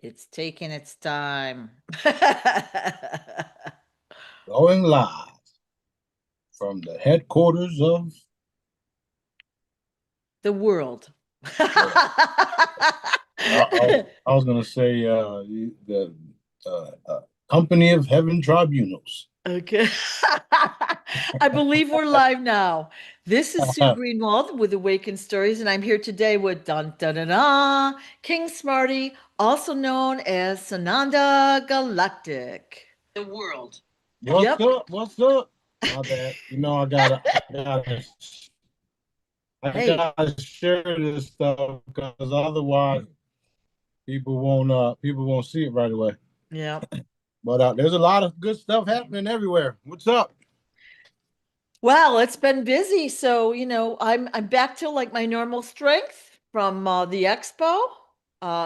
It's taking its time. Going live from the headquarters of The world. well, I was gonna say the Company of Heaven Tribunals. Okay. I believe we're live now. This is Sue Greenwald with Awakened Stories, and I'm here today with dun dun dun dun, King Smarty, also known as Sananda Galactic. The world. What's Yep. up? What's up? My bad. You know I Hey. gotta share this stuff because otherwise people won't see it right away. Yep. But there's a lot of good stuff happening everywhere. What's up? Well, it's been busy, so I'm back to like my normal strength from the expo.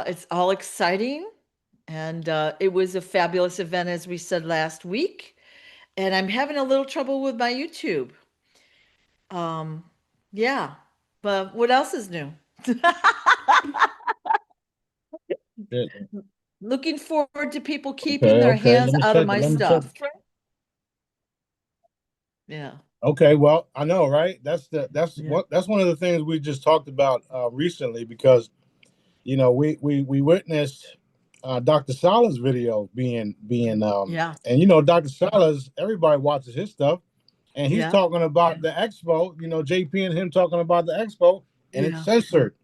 It's all exciting, and it was a fabulous event, as we said last week. And I'm having a little trouble with my YouTube. Um, yeah, but what else is new? Shit. Looking forward to people keeping Okay, their okay. hands out of my Let me check. stuff. Yeah, Okay, well, I know, right? yeah, That's one of the things we just talked about recently because we witnessed Dr. Salah's video being yeah, and Dr. Salah's everybody watches his stuff and he's yeah, talking about the expo, JP and him talking about the expo and it's yeah, censored.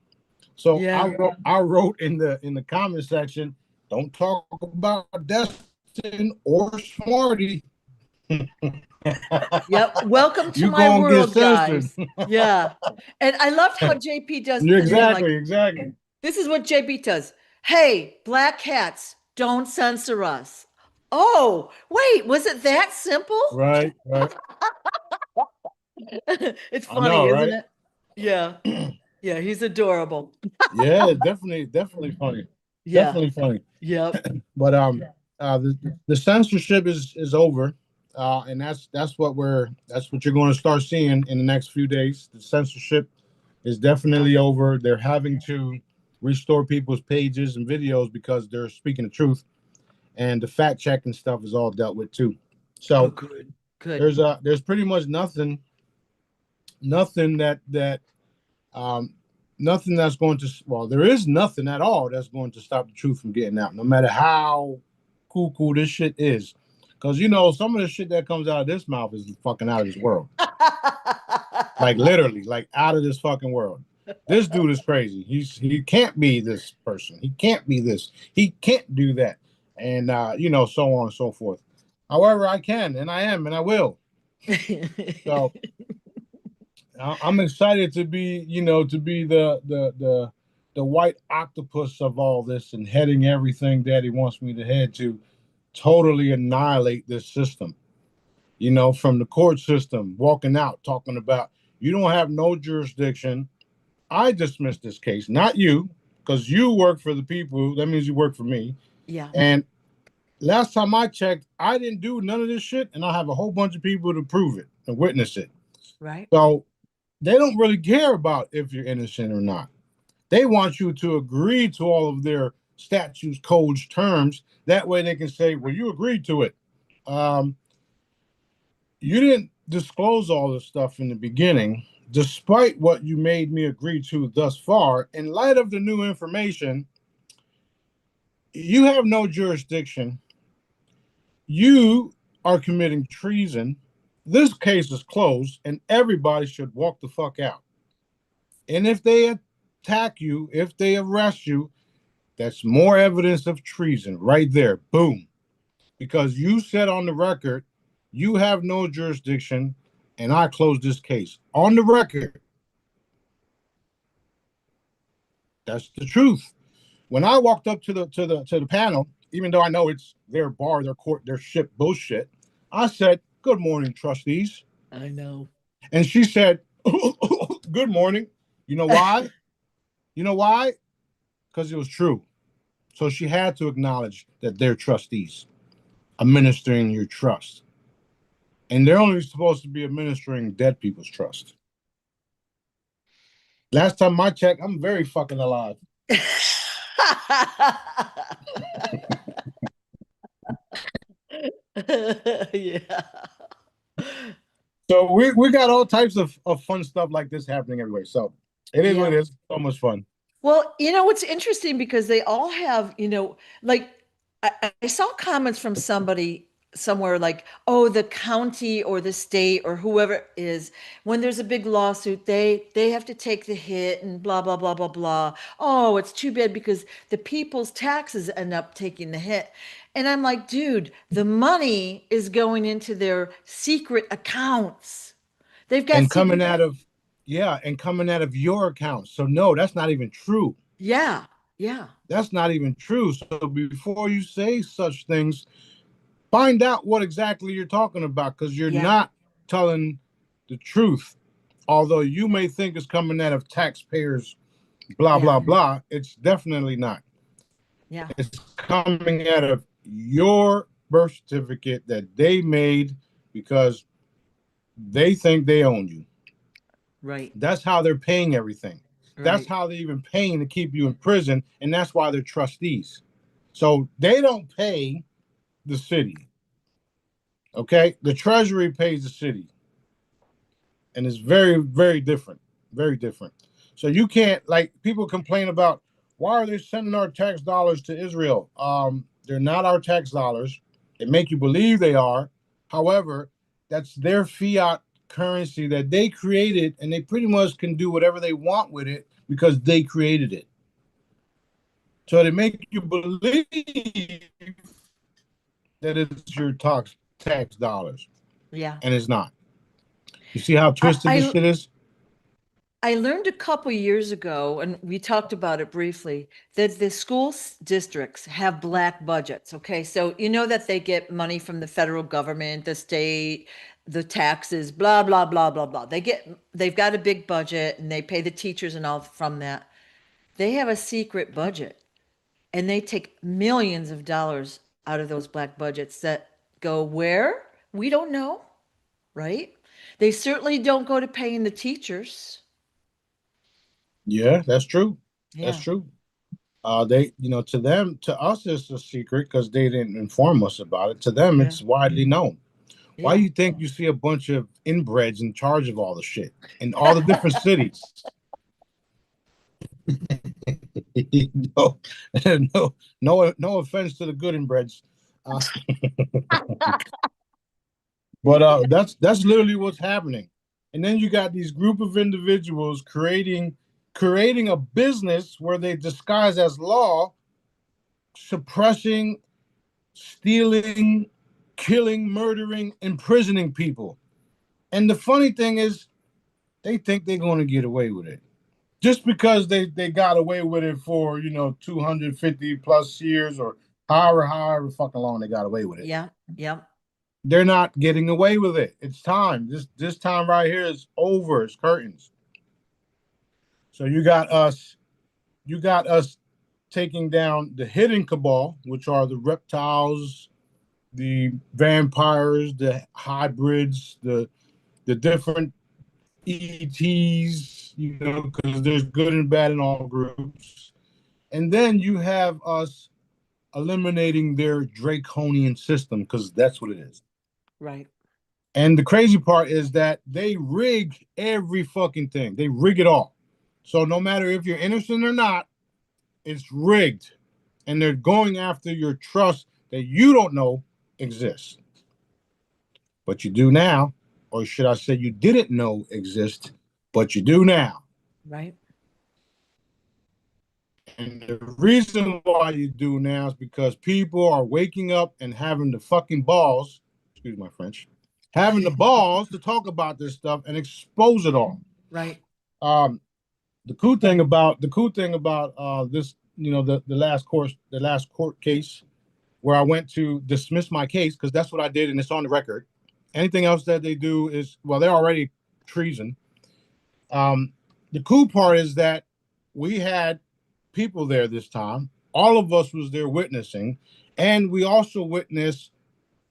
So yeah. I wrote in the comment section, don't talk about Destin or Smarty. Yep. Welcome to You my gonna get world, censored. guys. Yeah. And I loved how JP does this thing. Like, Exactly. this is what JP does. Hey, black cats, don't censor us. Oh, wait, was it that simple? Right. It's I know, funny, isn't right? it? Yeah. Yeah, he's adorable. Yeah, definitely funny. Yeah. Definitely funny. Yep. But the censorship is over. And that's what you're going to start seeing in the next few days. The censorship is Yeah. definitely over. They're having to restore people's pages and videos because they're speaking the truth. And the fact checking stuff is all dealt with too. Oh, So good. Good. there's pretty much nothing that um nothing that's going to, well, there is nothing at all that's going to stop the truth from getting out, no matter how cool this shit is. Because some of the shit that comes out of this mouth is fucking out of this world. Like literally, like out of this fucking world. This dude is crazy. He can't be this person. He can't be this. He can't do that. And so on and so forth. However, I can and I am and I will. So I'm excited to be, to be the white octopus of all this and heading everything that he wants me to head to, totally annihilate this system. From the court system, walking out, talking about you don't have no jurisdiction. I dismiss this case, not you, because you work for the people. That means you work for me. Yeah. And last time I checked, I didn't do none of this shit, and I have a whole bunch of people to prove it and witness it. Right. So they don't really care about if you're innocent or not. They want you to agree to all of their statutes, codes, terms. That way they can say, well, you agreed to it. Um, you didn't disclose all this stuff in the beginning, despite what you made me agree to thus far. In light of the new information, you have no jurisdiction. You are committing treason. This case is closed, and everybody should walk the fuck out. And if they attack you, if they arrest you, that's more evidence of treason right there. Boom. Because you said on the record, you have no jurisdiction, and I closed this case. On the record, that's the truth. When I walked up to the panel, even though I know it's their bar, their court, their shit bullshit, I said, "Good morning, trustees," I know. and she said, "Good morning." You know why? You know why? Because it was true. So she had to acknowledge that they're trustees, administering your trust. And they're only supposed to be administering dead people's trust. Last time I checked, I'm very fucking alive. Yeah. So we got all types of fun stuff like this happening everywhere. So it is what Yeah. it is. So much fun. Well, it's interesting because they all have, like I saw comments from somebody somewhere like, oh, the county or the state or whoever it is, when there's a big lawsuit, they have to take the hit and blah, blah, blah, blah, blah. Oh, it's too bad because the people's taxes end up taking the hit. And I'm like, dude, the money is going into their secret accounts. They've got And secret, coming out of yeah, and coming out of your account. So no, that's not even true. yeah, yeah, That's not even true. So before you say such things, find out what exactly you're talking about because you're yeah, not telling the truth. Although you may think it's coming out of taxpayers, blah, yeah, blah, blah, it's definitely not. yeah, It's coming out of your birth certificate that they made because they think they own you. right, That's how they're paying everything. That's right. how they're even paying to keep you in prison. And that's why they're trustees. So they don't pay the city. Okay. The treasury pays the city. And it's very, very different. Very different. So you can't, like, people complain about why are they sending our tax dollars to Israel? They're not our tax dollars. They make you believe they are. However, that's their fiat currency that they created, and they pretty much can do whatever they want with it because they created it. So they make you believe that it's your tax dollars, Yeah. and it's not. You see how I, twisted this I shit is? I learned a couple years ago, and we talked about it briefly, that the districts have black budgets. Okay, so you know that they get money from the federal government, the state, the taxes, blah blah blah blah blah. They've got a big budget, and they pay the teachers and all from that. They have a secret budget, and they take millions of dollars out of those black budgets that go where? We don't know, right? They certainly don't go to paying the teachers. Yeah, that's true. That's Yeah, true. They, to them, to us, it's a secret because they didn't inform us about it. To them, yeah, it's widely known. Why do yeah. you think you see a bunch of inbreds in charge of all the shit in all the different cities? no, no, no offense to the good inbreds, uh, but that's literally what's happening. And then you got these group of individuals creating a business where they disguise as law, suppressing, stealing, killing, murdering, imprisoning people. And the funny thing is, they think they're going to get away with it just because they got away with it for 250 plus years or however fucking long they got away with it. Yeah, yeah, They're not getting away with it. It's time. This time right here is over. It's curtains. So you got us taking down the hidden cabal, which are the reptiles, the vampires, the hybrids, the different ETs, because there's good and bad in all groups. And then you have us eliminating their draconian system, because that's what it is. right. And the crazy part is that they rig every fucking thing. They rig it all. So no matter if you're innocent or not, it's rigged. And they're going after your trust that you don't know exists. But you do now, or should I say you didn't know exist, but you do now. Right. And the reason why you do now is because people are waking up and having the fucking balls, excuse my French, having the balls to talk about this stuff and expose it all. Right. Um, the cool thing about this, the last court case where I went to dismiss my case because that's what I did and it's on the record. Anything else that they do is, well, they're already treason. Um, the cool part is that we had people there this time. All of us was there witnessing, and we also witnessed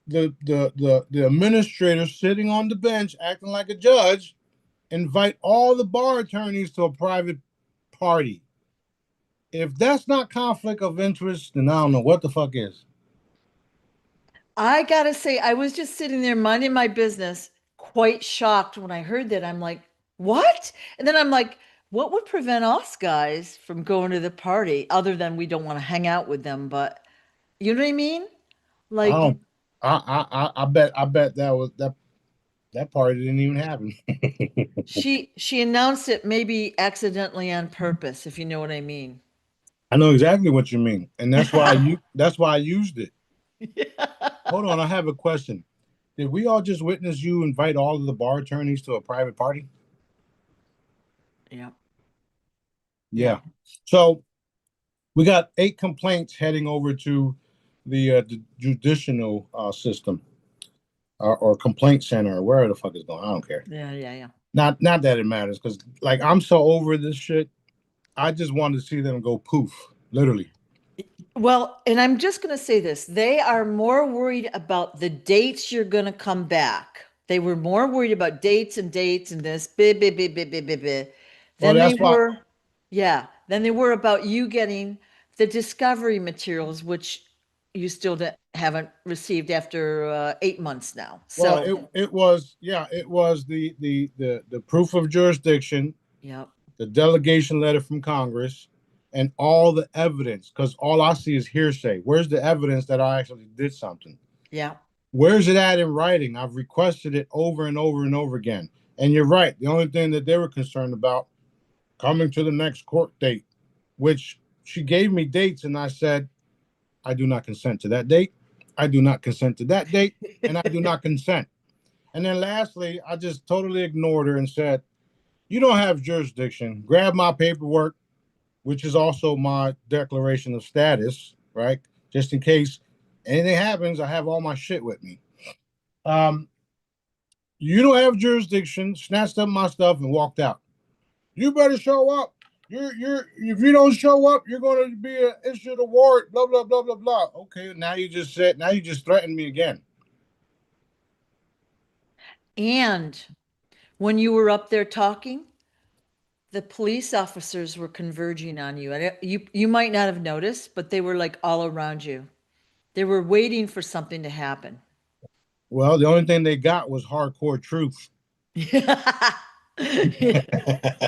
the administrator sitting on the bench acting like a judge, invite all the bar attorneys to a private party. If that's not conflict of interest, then I don't know what the fuck is. I gotta say, I was just sitting there minding my business, quite shocked when I heard that. I'm like, what? And then I'm like, what would prevent us guys from going to the party other than we don't want to hang out with them? But you know what I mean? I Like don't. I bet that party didn't even happen. she announced it maybe accidentally on purpose, if you know what I mean. I know exactly what you mean, and that's why I used it. Hold on, I have a question. Did we all just witness you invite all of the bar attorneys to a private party? Yeah. Yeah. Yeah. So we got 8 complaints heading over to the judicial system or complaint center or wherever the fuck is going. I don't care. Yeah. Yeah. Yeah. Not that it matters because like I'm so over this shit. I just wanted to see them go poof, literally. Well, and I'm just going to say this. They are more worried about the dates you're going to come back. They were more worried about dates and this, Well, than they that's why. were, yeah, than they were about you getting the discovery materials, which you still haven't received after 8 months now. Well, So, it was yeah, it was the proof of jurisdiction, yeah, the delegation letter from Congress, and all the evidence. Because all I see is hearsay. Where's the evidence that I actually did something? yeah. Where's it at in writing? I've requested it over and over and over again. And you're right. The only thing that they were concerned about coming to the next court date, which she gave me dates, and I said I do not consent to that date. I do not consent to that date, and I do not consent. And then lastly, I just totally ignored her and said, "You don't have jurisdiction. Grab my paperwork, which is also my declaration of status, right? Just in case anything happens, I have all my shit with me. Um, you don't have jurisdiction." Snatched up my stuff and walked out. You better show up. You're if you don't show up, you're going to be issued a warrant. Blah blah blah blah blah. Okay, now you just threatened me again. And when you were up there talking, the police officers were converging on you. And you might not have noticed, but they were like all around you. They were waiting for something to happen. Well, the only thing they got was hardcore truth. Yeah. Yeah.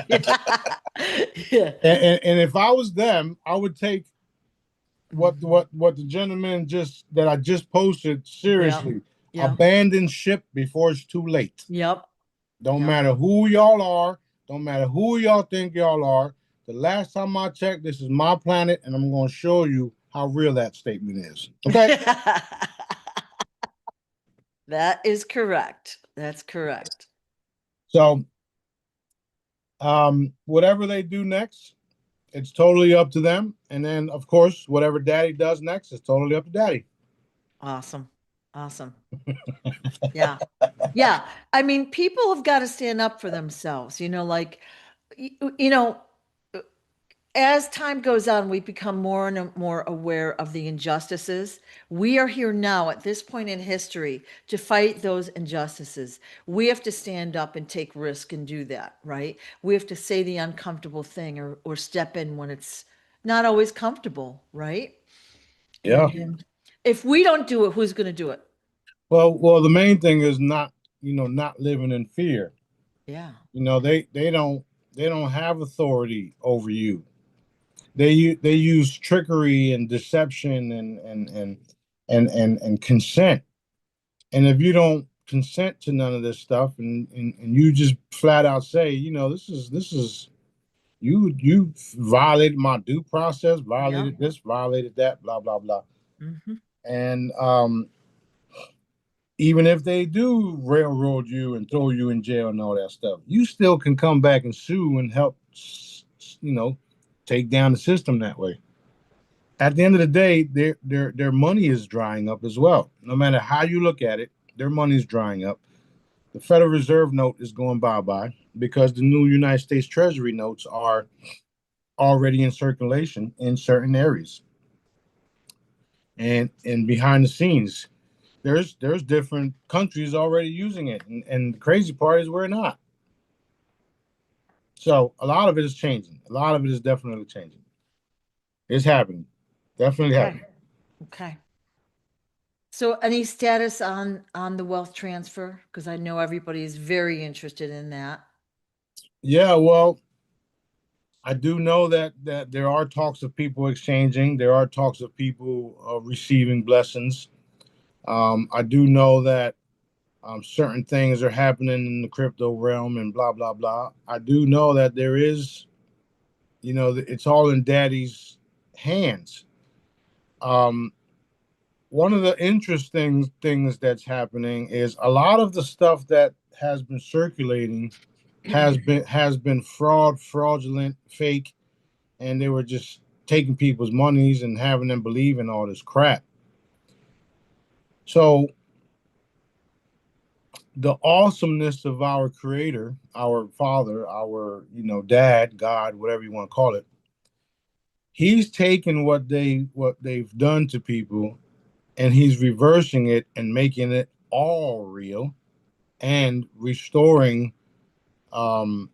and, Yeah. Yeah. and if I was them, I would take Mhm. what the gentleman just that I just posted Yeah. seriously. Yeah. Abandon ship before it's too late. Yep. Don't Yep. matter who y'all are. Don't matter who y'all think y'all are. The last time I checked, this is my planet, and I'm going to show you how real that statement is. Okay. That is correct. That's correct. So, whatever they do next, it's totally up to them. And then, of course, whatever daddy does next is totally up to daddy. Awesome. Awesome. Yeah. Yeah. I mean, people have got to stand up for themselves, like, y- you know, as time goes on, we become more and more aware of the injustices. We are here now at this point in history to fight those injustices. We have to stand up and take risk and do that, right? We have to say the uncomfortable thing or step in when it's not always comfortable, right? Yeah. And if we don't do it, who's going to do it? Well, the main thing is not living in fear. Yeah. They don't have authority over you. They use trickery and deception and consent. And if you don't consent to none of this stuff, and you just flat out say, this is you violated my due process, Yeah. violated this, violated that, blah blah blah. Hmm. And even if they do railroad you and throw you in jail and all that stuff, you still can come back and sue and help, you know, take down the system that way. At the end of the day, their money is drying up as well. No matter how you look at it, their money is drying up. The Federal Reserve note is going bye bye because the new United States Treasury notes are already in circulation in certain areas. And behind the scenes, there's different countries already using it, and the crazy part is we're not. So a lot of it is changing. A lot of it is definitely changing. It's happening. Definitely Okay. happening. Okay. So any status on the wealth transfer? Because I know everybody is very interested in that. Yeah, well, I do know that there are talks of people exchanging. There are talks of people receiving blessings. I do know that certain things are happening in the crypto realm and blah blah blah. I do know that there is, it's all in Daddy's hands. Um, One of the interesting things that's happening is a lot of the stuff that has been circulating has been fraudulent, fake, and they were just taking people's monies and having them believe in all this crap. So the awesomeness of our creator, our father, our dad, God, whatever you want to call it, he's taken what they've done to people and he's reversing it and making it all real and restoring, um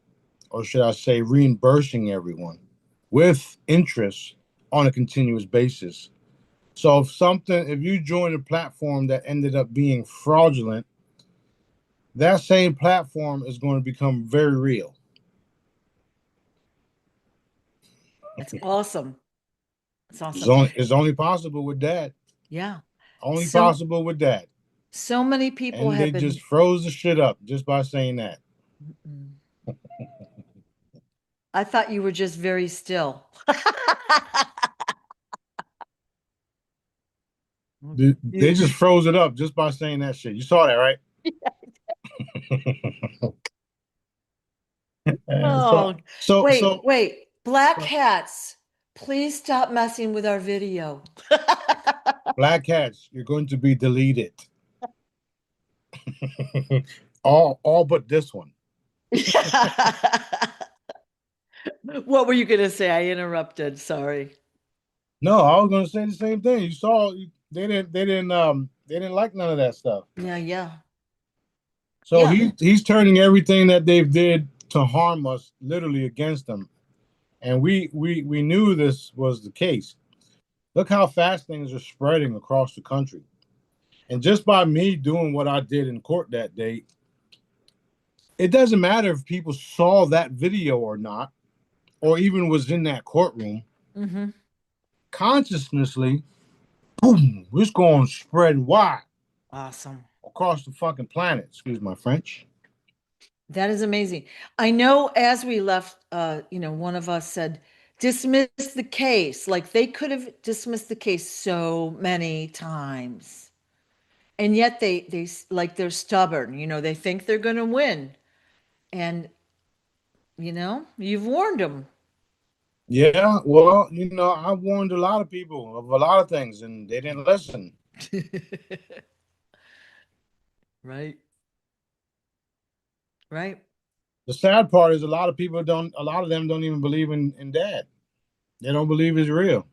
or should I say reimbursing everyone with interest on a continuous basis. So if you join a platform that ended up being fraudulent, that same platform is going to become very real. That's awesome. That's It's awesome. only possible with that. Yeah. Only So possible with that. so many people And have they just been. froze the shit up just by saying that. Mm-mm. I thought you were just very still. They just froze it up just by saying that shit. You saw that, right? Uh, so Oh, so wait, so wait. Black hats, please stop messing with our video. black cats, you're going to be deleted. All but this one. What were you going to say? I interrupted. Sorry. No, I was gonna say the same thing. You saw they didn't like none of that stuff. Yeah, yeah. So Yeah, he's turning everything that they've did to harm us literally against them. And we knew this was the case. Look how fast things are spreading across the country. And just by me doing what I did in court that day, it doesn't matter if people saw that video or not, or even was in that courtroom. hmm. Consciously, boom, it's going to spread wide Awesome. across the fucking planet. Excuse my French. That is amazing. I know as we left, one of us said, dismiss the case. Like they could have dismissed the case so many times. And yet like they're stubborn, they think they're going to win. And, you've warned them. Yeah, well, I warned a lot of people of a lot of things, and they didn't listen. Right. Right. The sad part is a lot of them don't even believe in dad. They don't believe it's real.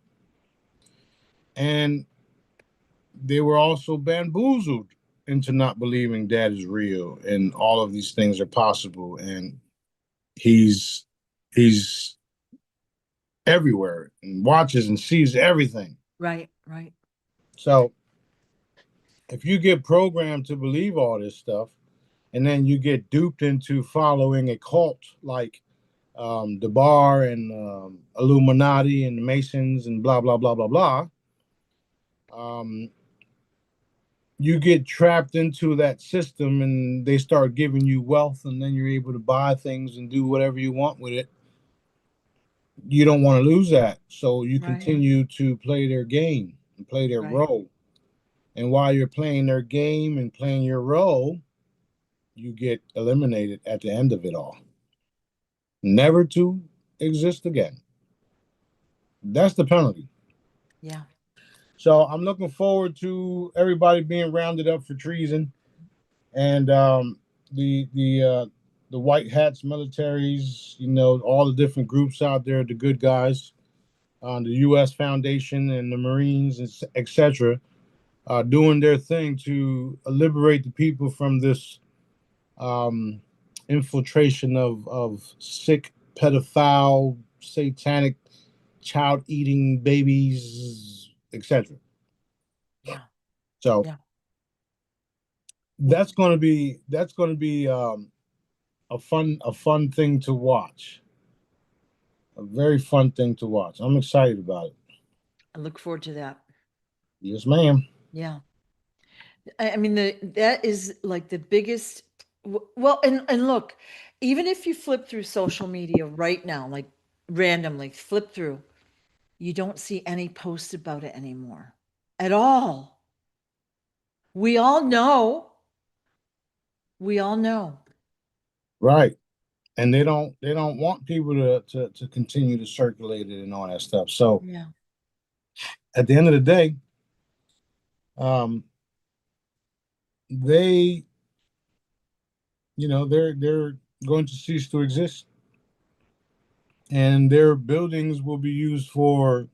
And they were also bamboozled into not believing dad is real and all of these things are possible. And he's he's everywhere and watches and sees everything. Right. Right. So if you get programmed to believe all this stuff, and then you get duped into following a cult like the Bar and Illuminati and the Masons and blah blah blah blah blah. Um, you get trapped into that system, and they start giving you wealth, and then you're able to buy things and do whatever you want with it. You don't want to lose that, so you Right. continue to play their game and play their Right. role. And while you're playing their game and playing your role, you get eliminated at the end of it all, never to exist again. That's the penalty. Yeah. So I'm looking forward to everybody being rounded up for treason, and the white hats, militaries, all the different groups out there, the good guys, the U.S. Foundation and the Marines, etc., doing their thing to liberate the people from this um, infiltration of sick, pedophile, satanic, child eating babies, etc. Yeah. So Yeah. that's going to be a fun thing to watch. A very fun thing to watch. I'm excited about it. I look forward to that. Yes, ma'am. Yeah. I mean, that is like the biggest. Well, and look, even if you flip through social media right now, like randomly flip through, you don't see any posts about it anymore at all. We all know. We all know. Right. And they don't want people to continue to circulate it and all that stuff. So Yeah. at the end of the day, um, they they're going to cease to exist, and their buildings will be used for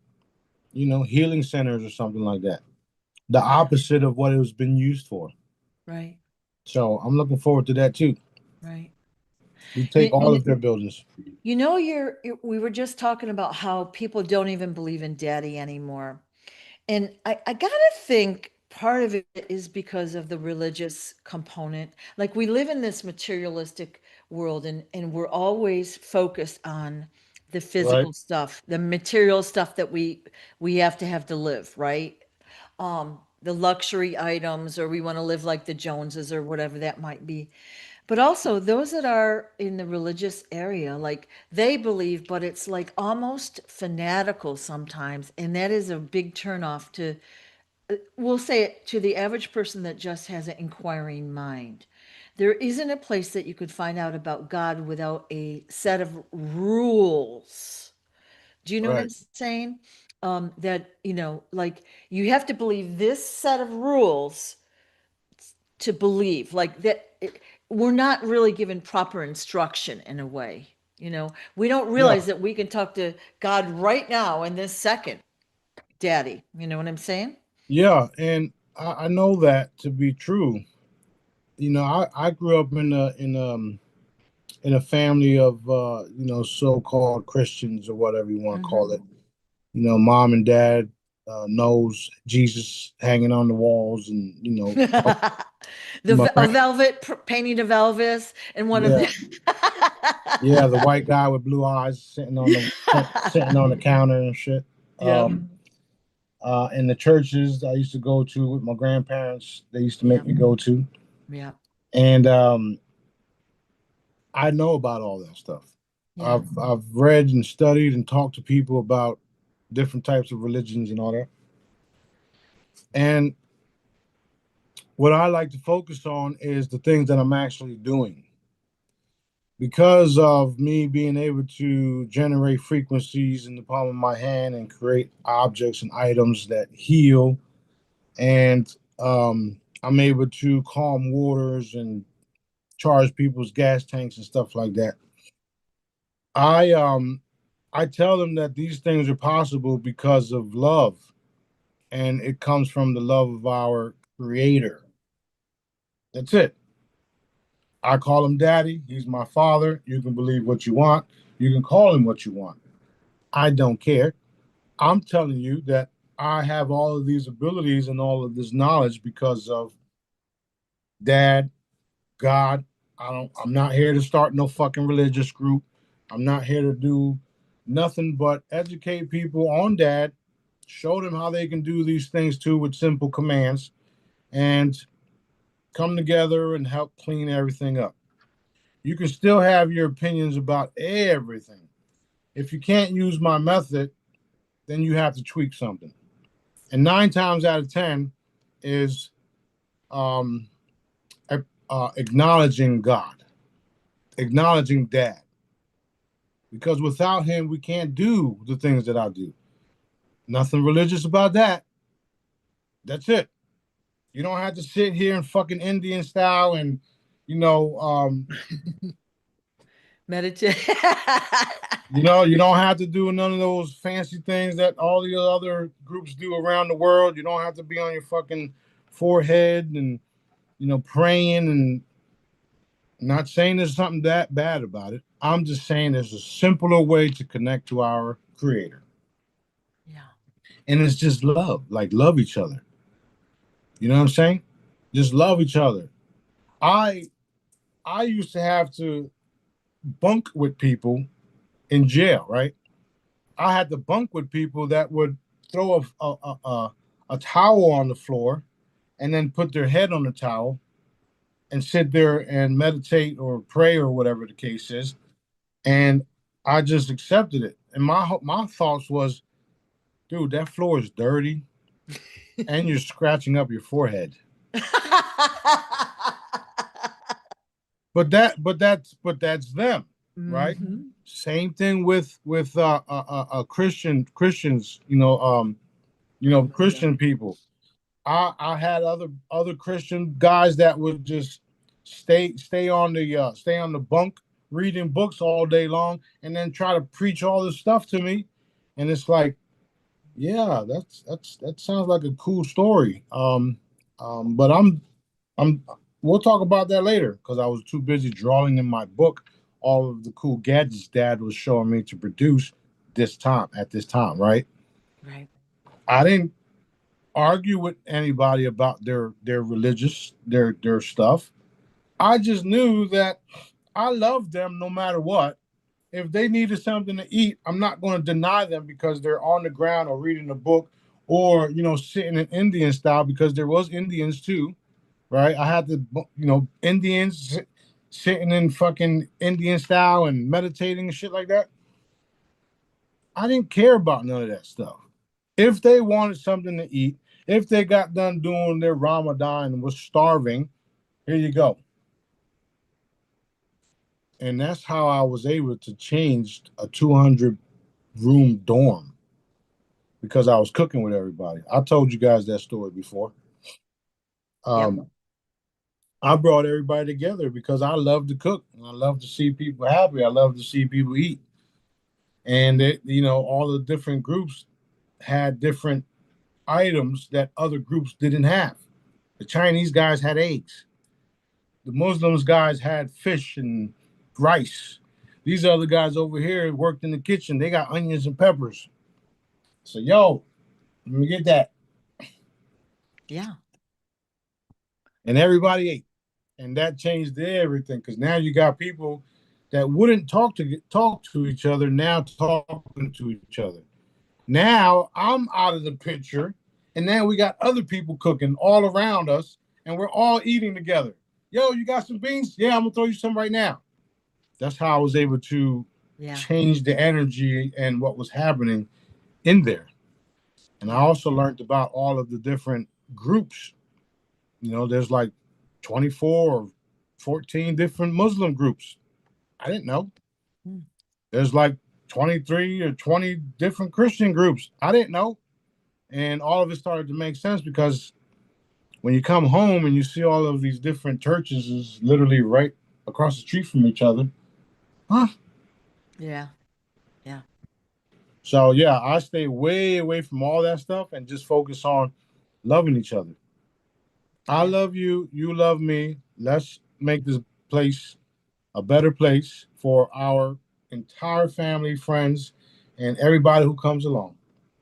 healing centers or something like that. The Yeah. opposite of what it was been used for. Right. So I'm looking forward to that too. Right. We take You, all you, of their buildings. you know, we were just talking about how people don't even believe in daddy anymore. And I gotta think part of it is because of the religious component. Like we live in this materialistic world and we're always focused on the Right. physical stuff, the material stuff that we have to live, right? The luxury items, or we want to live like the Joneses or whatever that might be. But also those that are in the religious area, like they believe, but it's like almost fanatical sometimes. And that is a big turnoff to, we'll say it to the average person that just has an inquiring mind. There isn't a place that you could find out about God without a set of rules. Do you know what I'm Right. saying? That, like you have to believe this set of rules to believe like that we're not really given proper instruction in a way. We don't Yeah. realize that we can talk to God right now in this second, daddy. You know what I'm saying? Yeah. And I know that to be true. I grew up in a family of so-called Christians or whatever you want to Hmm. call it. Mom and dad knows Jesus hanging on the walls, and my A grand velvet painting of Elvis and one of yeah, the yeah, the white guy with blue eyes sitting on the counter and shit. Yep. In the churches I used to go to with my grandparents, they used to make Yep. me go to, Yep. and I know about all that stuff. Yeah. I've read and studied and talked to people about different types of religions and all that. And what I like to focus on is the things that I'm actually doing. Because of me being able to generate frequencies in the palm of my hand and create objects and items that heal, and I'm able to calm waters and charge people's gas tanks and stuff like that. I um I tell them that these things are possible because of love, and it comes from the love of our creator. That's it. I call him daddy. He's my father. You can believe what you want. You can call him what you want. I don't care. I'm telling you that I have all of these abilities and all of this knowledge because of dad, God. I'm not here to start no fucking religious group. I'm not here to do nothing but educate people on dad, show them how they can do these things too with simple commands, and come together and help clean everything up. You can still have your opinions about everything. If you can't use my method, then you have to tweak something. And 9 times out of 10 is um, acknowledging God, acknowledging dad. Because without him, we can't do the things that I do. Nothing religious about that. That's it. You don't have to sit here in fucking Indian style and, you know, um, Meditate. you don't have to do none of those fancy things that all the other groups do around the world. You don't have to be on your fucking forehead and, praying, and not saying there's something that bad about it. I'm just saying there's a simpler way to connect to our creator. Yeah. And it's just love, like love each other. You know what I'm saying? Just love each other. I I used to have to bunk with people in jail, right? I had to bunk with people that would throw a towel on the floor and then put their head on the towel and sit there and meditate or pray or whatever the case is. And I just accepted it. And my thoughts was, dude, that floor is dirty and you're scratching up your forehead. But that's them, right? Hmm. Same thing with Christians, Yeah. Christian people. I had other Christian guys that would just stay on the bunk reading books all day long and then try to preach all this stuff to me. And it's like, yeah, that sounds like a cool story. But I'm we'll talk about that later because I was too busy drawing in my book all of the cool gadgets dad was showing me to produce this time, right? Right. I didn't argue with anybody about their religious their stuff. I just knew that I loved them no matter what. If they needed something to eat, I'm not going to deny them because they're on the ground or reading a book or sitting in Indian style because there was Indians too, right? I had the Indians sitting in fucking Indian style and meditating and shit like that. I didn't care about none of that stuff. If they wanted something to eat, if they got done doing their Ramadan and was starving, here you go. And that's how I was able to change a 200 room dorm because I was cooking with everybody. I told you guys that story before. Yep. Um, I brought everybody together because I love to cook and I love to see people happy. I love to see people eat. And all the different groups had different items that other groups didn't have. The Chinese guys had eggs. The Muslims guys had fish and rice. These other guys over here worked in the kitchen. They got onions and peppers. So, yo, let me get that. Yeah. And everybody ate. And that changed everything because now you got people that wouldn't talk to each other now talking to each other. Now I'm out of the picture, and now we got other people cooking all around us, and we're all eating together. Yo, you got some beans? Yeah, I'm gonna throw you some right now. That's how I was able to Yeah. change the energy and what was happening in there. And I Yeah. also learned about all of the different groups. There's like 24 or 14 different Muslim groups. I didn't know. Mm. There's like 23 or 20 different Christian groups. I didn't know. And all of it started to make sense because when you come home and you see all of these different churches is literally right across the street from each other. Huh? Yeah. Yeah. So yeah, I stay way away from all that stuff and just focus on loving each other. I Yeah. love you, you love me. Let's make this place a better place for our entire family, friends, and everybody who comes along.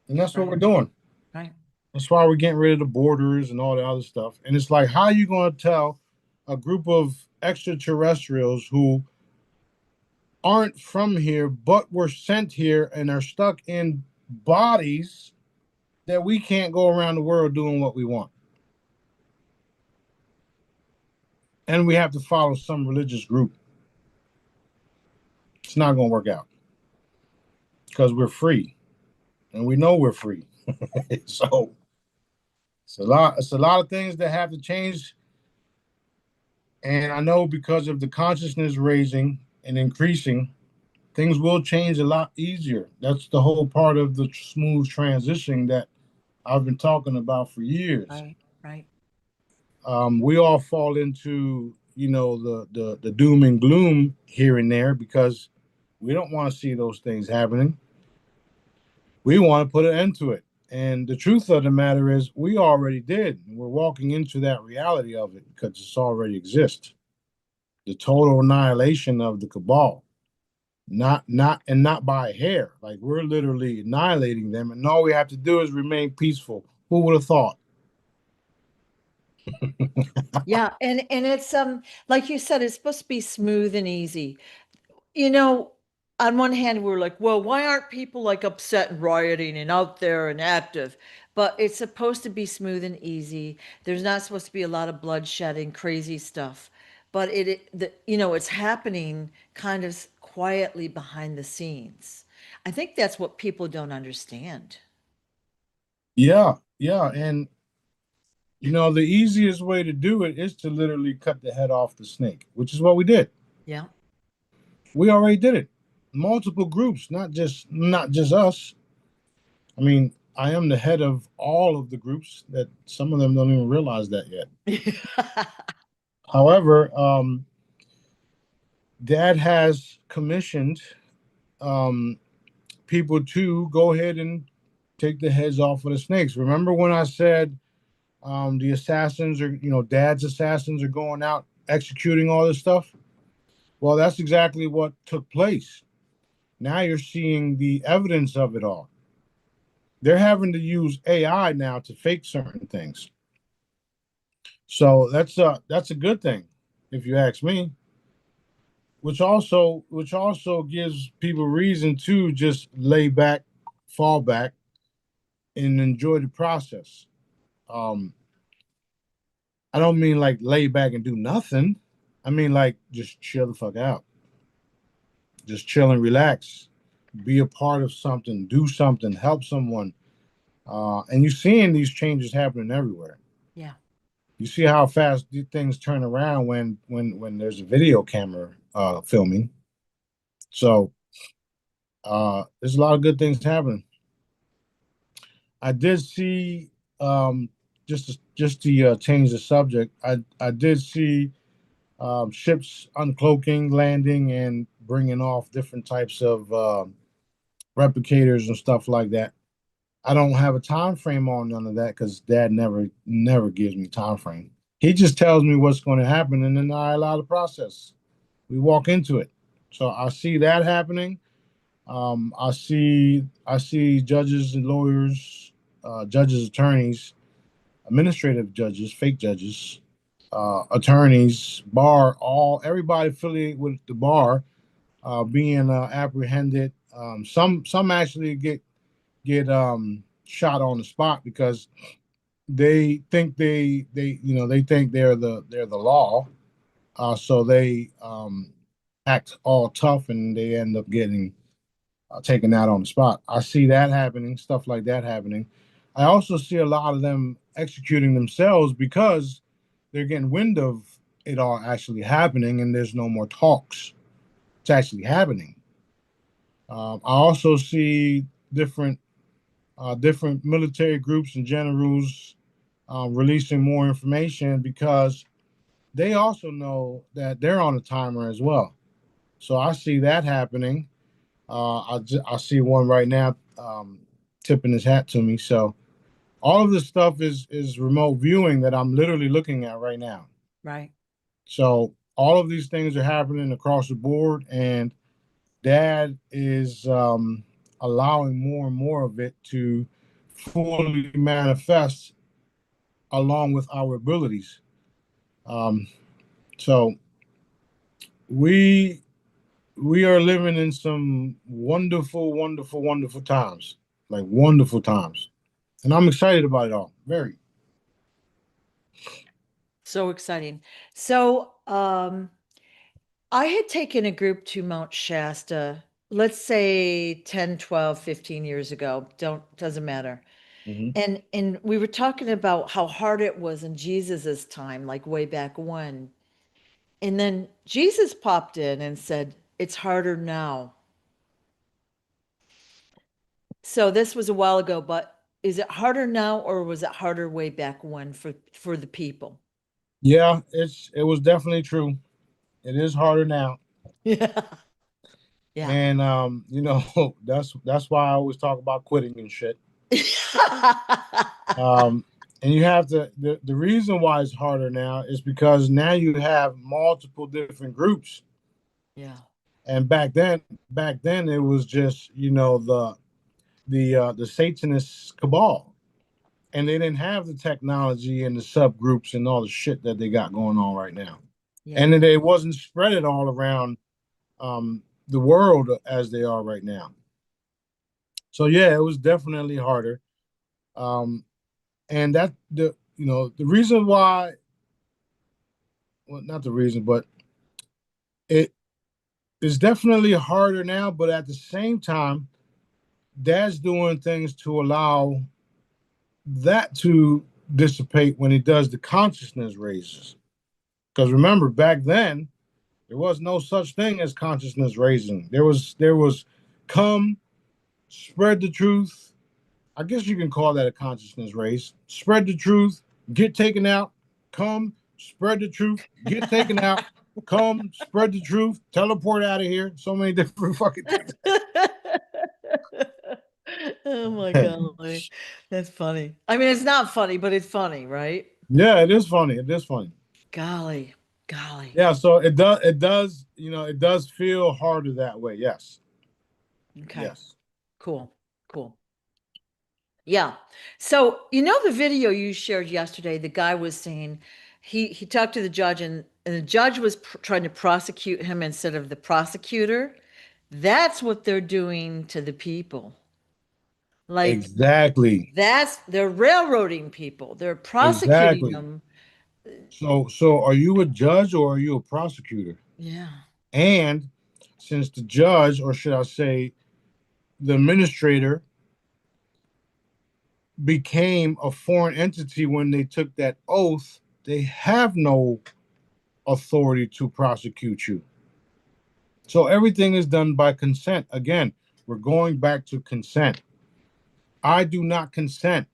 And that's what Right. we're doing. Right. That's why we're getting rid of the borders and all the other stuff. And it's like, how are you going to tell a group of extraterrestrials who aren't from here, but were sent here and are stuck in bodies that we can't go around the world doing what we want? And we have to follow some religious group. It's not going to work out because we're free and we know we're free. So it's a lot of things that have to change. And I know because of the consciousness raising and increasing, things will change a lot easier. That's the whole part of the smooth transition that I've been talking about for years. Right. Right. We all fall into the doom and gloom here and there because we don't want to see those things happening. We want to put an end to it. And the truth of the matter is, we already did. We're walking into that reality of it because it's already exists. The total annihilation of the cabal, not by a hair. Like we're literally annihilating them, and all we have to do is remain peaceful. Who would have thought? Yeah, and it's like you said, it's supposed to be smooth and easy. You know, on one hand, we're like, well, why aren't people like upset and rioting and out there and active? But it's supposed to be smooth and easy. There's not supposed to be a lot of bloodshed and crazy stuff. But it's happening kind of quietly behind the scenes. I think that's what people don't understand. Yeah, yeah, and the easiest way to do it is to literally cut the head off the snake, which is what we did. Yeah. We already did it. Multiple groups, not just us. I mean, I am the head of all of the groups that some of them don't even realize that yet. However, Dad has commissioned um, people to go ahead and take the heads off of the snakes. Remember when I said the assassins are, Dad's assassins are going out executing all this stuff? Well, that's exactly what took place. Now you're seeing the evidence of it all. They're having to use AI now to fake certain things. So that's a good thing, if you ask me. Which also gives people reason to just lay back, fall back, and enjoy the process. Um, I don't mean like lay back and do nothing. I mean like just chill the fuck out. Just chill and relax. Be a part of something, do something, help someone. And you're seeing these changes happening everywhere. Yeah. You see how fast things turn around when there's a video camera filming. So there's a lot of good things happening. I did see just to change the subject. I did see ships uncloaking, landing, and bringing off different types of replicators and stuff like that. I don't have a time frame on none of that because Dad never gives me time frame. He just tells me what's going to happen, and then I allow the process. We walk into it. So I see that happening. I see judges and lawyers, judges, attorneys, administrative judges, fake judges, attorneys, bar, all everybody affiliated with the bar being apprehended. Some actually get shot on the spot because they think they're the law, so they act all tough and they end up getting taken out on the spot. I see that happening, stuff like that happening. I also see a lot of them executing themselves because they're getting wind of it all actually happening, and there's no more talks. It's actually happening. I also see different different military groups and generals releasing more information because they also know that they're on a timer as well. So I see that happening. I see one right now tipping his hat to me. So all of this stuff is remote viewing that I'm literally looking at right now. Right. So all of these things are happening across the board, and Dad is allowing more and more of it to fully manifest along with our abilities. Um, so we we are living in some wonderful, wonderful, wonderful times, like wonderful times, and I'm excited about it all. Very. So exciting. So, I had taken a group to Mount Shasta, let's say 10, 12, 15 years ago. Doesn't matter. Mhm. And we were talking about how hard it was in Jesus's time, like way back when. And then Jesus popped in and said, "It's harder now." So this was a while ago, but is it harder now or was it harder way back when for the people? Yeah, it was definitely true. It is harder now, Yeah. Yeah. and that's why I always talk about quitting and shit. Um, and you have to the reason why it's harder now is because now you have multiple different groups, Yeah. and back then it was just the Satanist cabal. and they didn't have the technology and the subgroups and all the shit that they got going on right now. Yeah. And then it wasn't spread it all around the world as they are right now. So yeah, it was definitely harder. Um, and that the reason why, well, not the reason, but it is definitely harder now. But at the same time, Dad's doing things to allow that to dissipate when he does the consciousness raises. Because remember, back then there was no such thing as consciousness raising. There was come, spread the truth. I guess you can call that a consciousness raise. Spread the truth, get taken out, come, spread the truth, get taken out, come, spread the truth, teleport out of here. So many different fucking things. Oh my golly. That's funny. I mean, it's not funny, but it's funny, right? Yeah, it is funny. It is funny. Golly, golly. Yeah, so it does feel harder that way. Yes. Okay, Yes. cool, cool. Yeah. So, you know the video you shared yesterday, the guy was saying he talked to the judge and the judge was trying to prosecute him instead of the prosecutor. That's what they're doing to the people. Like Exactly. they're railroading people. They're prosecuting Exactly. them. So are you a judge or are you a prosecutor? Yeah. And since the judge, or should I say the administrator, became a foreign entity when they took that oath, they have no authority to prosecute you. So everything is done by consent. Again, we're going back to consent. I do not consent.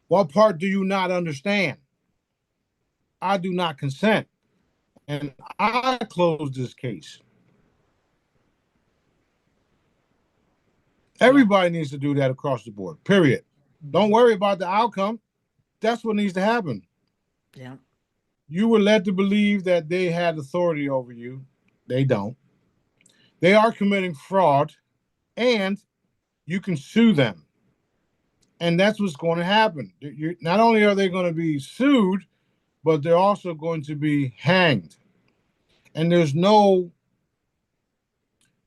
What part do you not understand? I do not consent. And I closed this case. Yeah. Everybody needs to do that across the board, period. Don't Mhm. worry about the outcome. That's what needs to happen. Yeah. You were led to believe that they had authority over you. They don't. They are committing fraud, and you can sue them. And that's what's going to happen. Not only are they going to be sued, but they're also going to be hanged. And there's no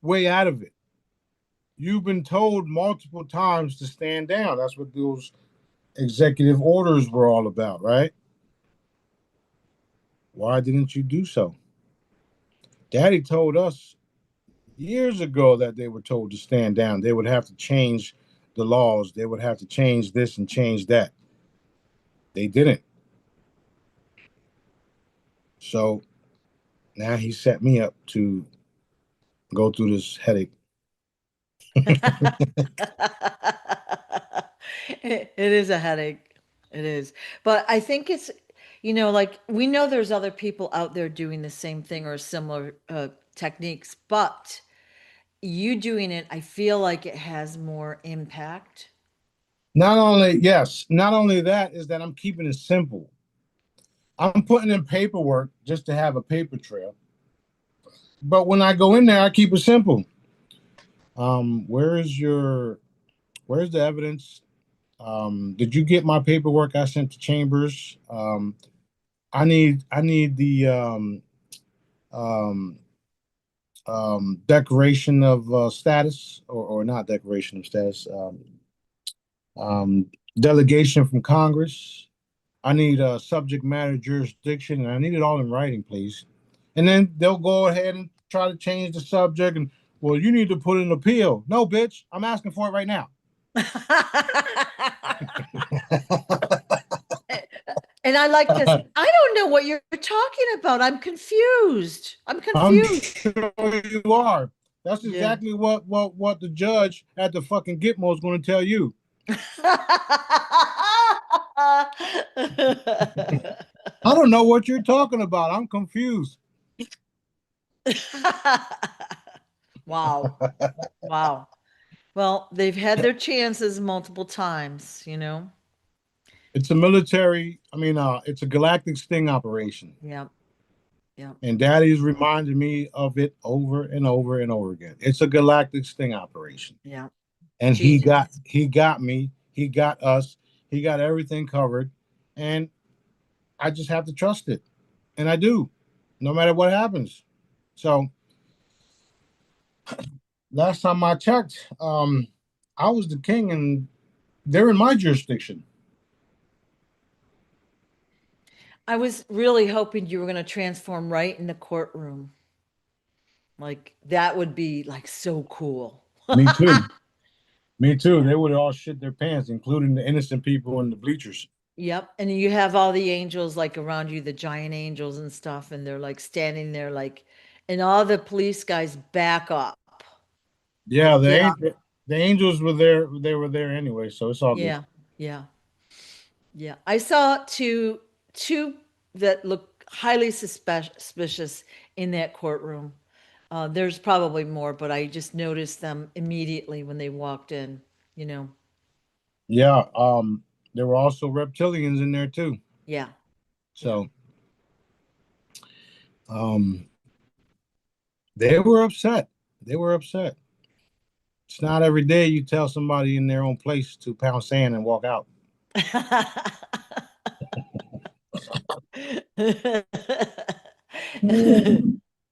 way out of it. You've been told multiple times to stand down. That's what those executive orders were all about, right? Why didn't you do so? Daddy told us years ago that they were told to stand down. They would have to change the laws. They would have to change this and change that. They didn't. So now he set me up to go through this headache. It is a headache. It is. But I think it's, like we know there's other people out there doing the same thing or similar techniques, but you doing it, I feel like it has more impact. Not only that is that I'm keeping it simple. I'm putting in paperwork just to have a paper trail. But when I go in there, I keep it simple. Where's the evidence? Did you get my paperwork I sent to Chambers? I need the um, declaration of status, or not declaration of status, delegation from Congress. I need a subject matter jurisdiction, and I need it all in writing, please. And then they'll go ahead and try to change the subject. And well, you need to put an appeal. No, bitch, I'm asking for it right now. And I like this. I don't know what you're talking about. I'm confused. I'm I'm confused. sure you are. That's Yeah. exactly what the judge at the fucking Gitmo is going to tell you. I don't know what you're talking about. I'm confused. Wow. Wow. Well, they've had their chances multiple times. It's a military. I mean, it's a galactic sting operation, Yeah. Yeah. and Daddy's reminded me of it over and over and over again. It's a galactic sting operation, Yeah. and he Teaching. got he got me. He got us. He got everything covered, and I just have to trust it, and I do, no matter what happens. So last time I checked, I was the king, and they're in my jurisdiction. I was really hoping you were going to transform right in the courtroom. Like that would be like so cool. Me too. Me too. They would have all shit their pants, including the innocent people in the bleachers. Yep. And you have all the angels like around you, the giant angels and stuff, and they're like standing there like, and all the police guys back up. Yeah, Like, get up. the angels were there. They were there anyway, so it's all good. Yeah. Yeah. Yeah. I saw two that look highly suspicious in that courtroom. There's probably more, but I just noticed them immediately when they walked in, you know. Yeah. There were also reptilians in there too. Yeah. Yeah. So um, they were upset. They were upset. It's not every day you tell somebody in their own place to pound sand and walk out.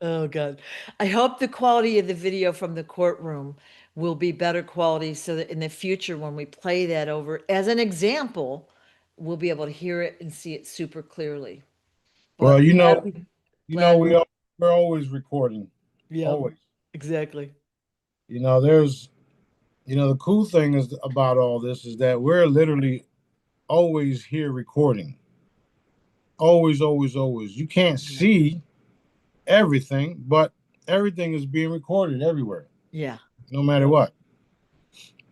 Oh God. I hope the quality of the video from the courtroom will be better quality so that in the future when we play that over as an example, we'll be able to hear it and see it super clearly. Well, But glad you know, glad we're always recording, yep, always. exactly. There's the cool thing is about all this is that we're literally always here recording. Always, always, always. You can't Yeah. see everything, but everything is being recorded everywhere, Yeah. no matter what.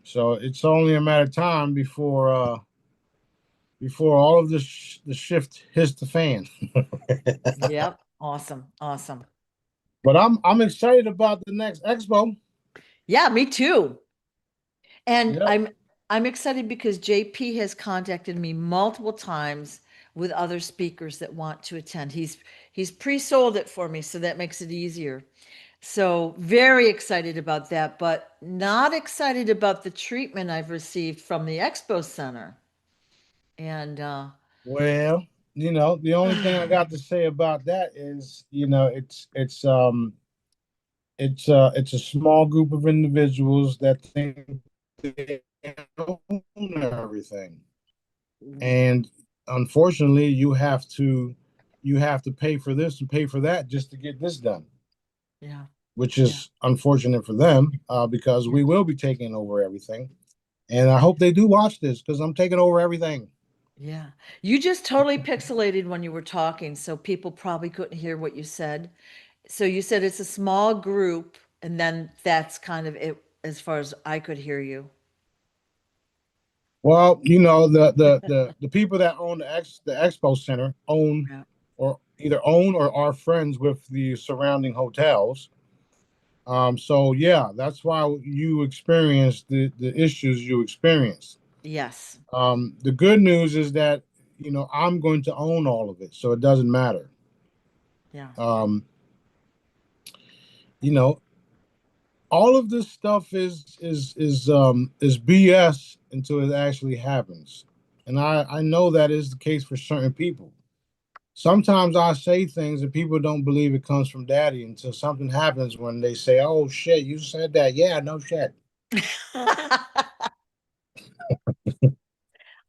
So it's only a matter of time before all of this the shift hits the fan. Yep. Awesome. Awesome. But I'm excited about the next expo. Yeah, me too. And Yep. I'm excited because JP has contacted me multiple times with other speakers that want to attend. He's pre-sold it for me, so that makes it easier. So very excited about that, but not excited about the treatment I've received from the Expo Center. And Well, the only thing I got to say about that is, it's a small group of individuals that think they own everything. And unfortunately, you have to pay for this and pay for that just to get this done, yeah, which yeah, is unfortunate for them, because yeah. we will be taking over everything. And I hope they do watch this because I'm taking over everything. Yeah. You just totally pixelated when you were talking, so people probably couldn't hear what you said. So you said it's a small group, and then that's kind of it as far as I could hear you. Well, the people that own the expo center own Yeah. or either own or are friends with the surrounding hotels. So yeah, that's why you experience the issues you experience. Yes. The good news is that I'm going to own all of it, so it doesn't matter. Yeah. Um, you know, all of this stuff is BS until it actually happens, and I know that is the case for certain people. Sometimes I say things and people don't believe it comes from daddy until something happens when they say, "Oh shit, you said that." Yeah, no shit.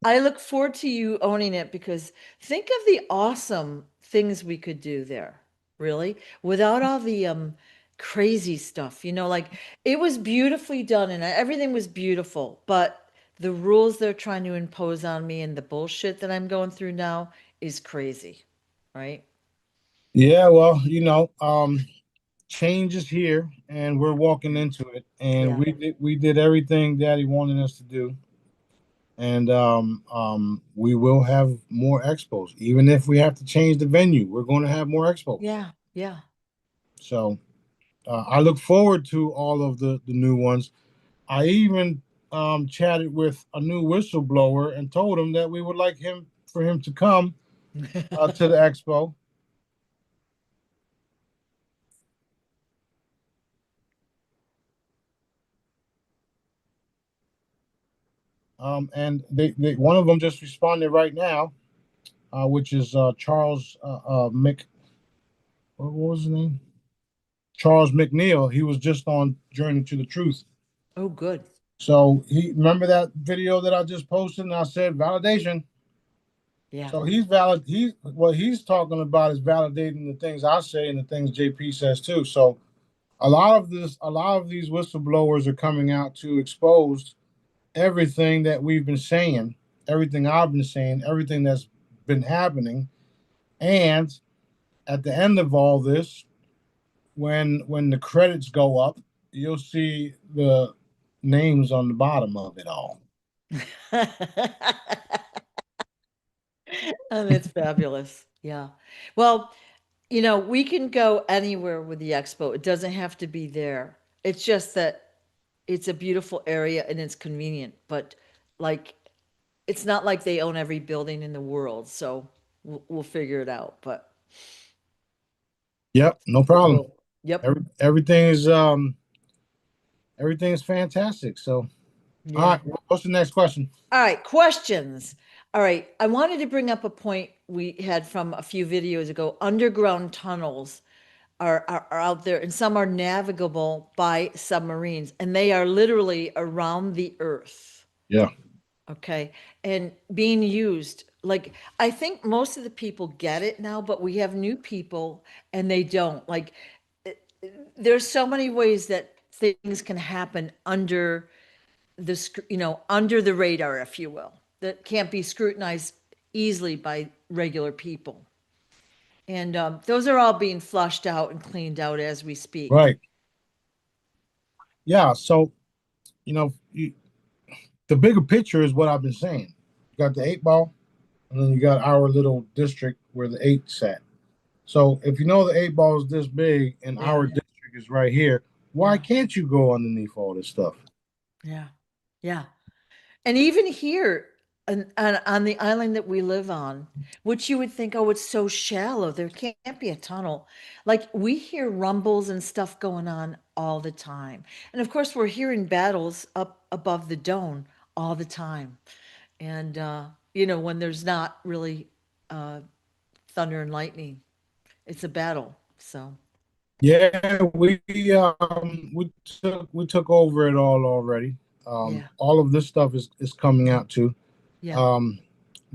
I look forward to you owning it because think of the awesome things we could do there, really, without all the crazy stuff. Like it was beautifully done and everything was beautiful, but the rules they're trying to impose on me and the bullshit that I'm going through now is crazy, right? Yeah, well, change is here and we're walking into it, and Yeah. we did everything daddy wanted us to do, and we will have more expos. Even if we have to change the venue, we're going to have more expos. Yeah. Yeah. So I look forward to all of the new ones. I even chatted with a new whistleblower and told him that we would like him for him to come to the expo. And they one of them just responded right now, which is Charles Mc. What was his name? Charles McNeil. He was just on Journey to the Truth. Oh, good. So he remember that video that I just posted, and I said validation. Yeah. So he's valid. He what he's talking about is validating the things I say and the things JP says too. So a lot of these whistleblowers are coming out to expose everything that we've been saying, everything I've been saying, everything that's been happening. And at the end of all this, when the credits go up, you'll see the names on the bottom of it all. Oh, that's fabulous. Yeah. Well, we can go anywhere with the expo. It doesn't have to be there. It's just that it's a beautiful area and it's convenient, but like it's not like they own every building in the world, so we'll figure it out. But Yep, no it problem. will. Yep. Everything is fantastic. So, all Yeah. right, what's the next question? All right, questions. All right, I wanted to bring up a point we had from a few videos ago. Underground tunnels are out there, and some are navigable by submarines, and they are literally around the Earth. Yeah. Okay. And being used, like, I think most of the people get it now, but we have new people and they don't. Like, there's so many ways that things can happen under under the radar, if you will, that can't be scrutinized easily by regular people. And those are all being flushed out and cleaned out as we speak. Right. Yeah. So, you know, the bigger picture is what I've been saying. You got the eight ball, and then you got our little district where the eight sat. So, if you know the eight ball is this big and Yeah, our district is right here, why yeah, can't you go underneath all this stuff? yeah, yeah. And even here on the island that we live on, which you would think, oh, it's so shallow, there can't be a tunnel. Like we hear rumbles and stuff going on all the time. And of course, we're hearing battles up above the dome all the time. And, when there's not really uh, thunder and lightning, it's a battle. So, Yeah, we took over it all already. yeah, All of this stuff is coming out too. yeah, Um,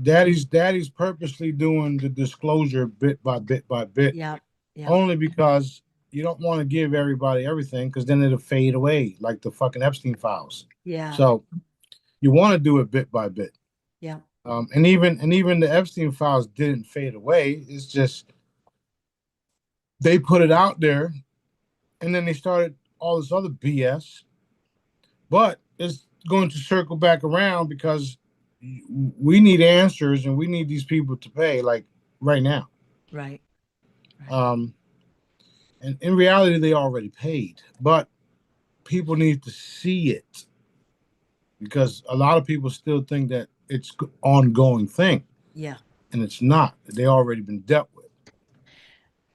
Daddy's purposely doing the disclosure bit by bit by bit, yeah, yeah, only because you don't want to give everybody everything because then it'll fade away like the fucking Epstein files. yeah, So you want to do it bit by bit. yeah, And even the Epstein files didn't fade away. It's just they put it out there and then they started all this other BS. But it's going to circle back around because we need answers and we need these people to pay like right now. right, right. Um, and in reality, they already paid, but people need to see it because a lot of people still think that it's ongoing thing, Yeah. and it's not. They already been dealt with.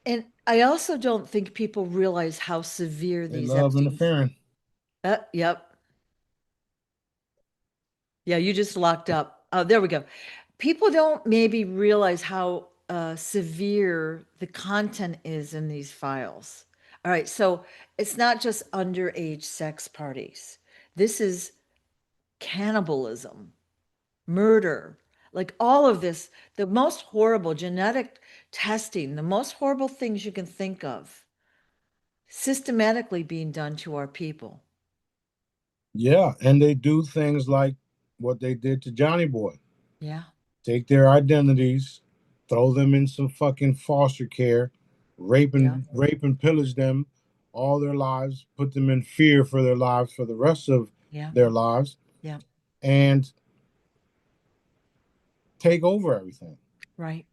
And I also don't think people realize how severe They these love Epstein's. interfering. Yep. Yeah, you just locked up. Oh, there we go. People don't maybe realize how severe the content is in these files. All right, so it's not just underage sex parties. This is cannibalism, murder, like all of this, the most horrible genetic testing, the most horrible things you can think of, systematically being done to our people. Yeah, and they do things like what they did to Johnny Boy. Yeah, Take their identities, throw them in some fucking foster care, yeah, rape and pillage them all their lives, put them in fear for their lives for the rest of yeah, their lives, yeah, and take over everything. right,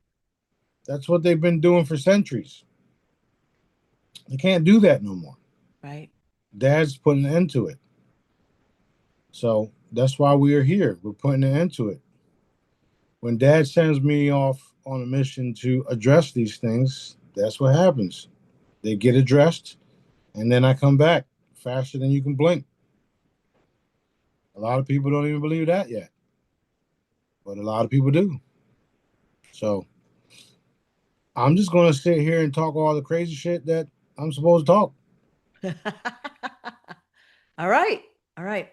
That's what they've been doing for centuries. They can't do that no more. right. Dad's putting an end to it. So that's why we are here. We're putting an end to it. When dad sends me off on a mission to address these things, that's what happens. They get addressed, and then I come back faster than you can blink. A lot of people don't even believe that yet, but a lot of people do. So I'm just gonna sit here and talk all the crazy shit that I'm supposed to talk. All right. All right.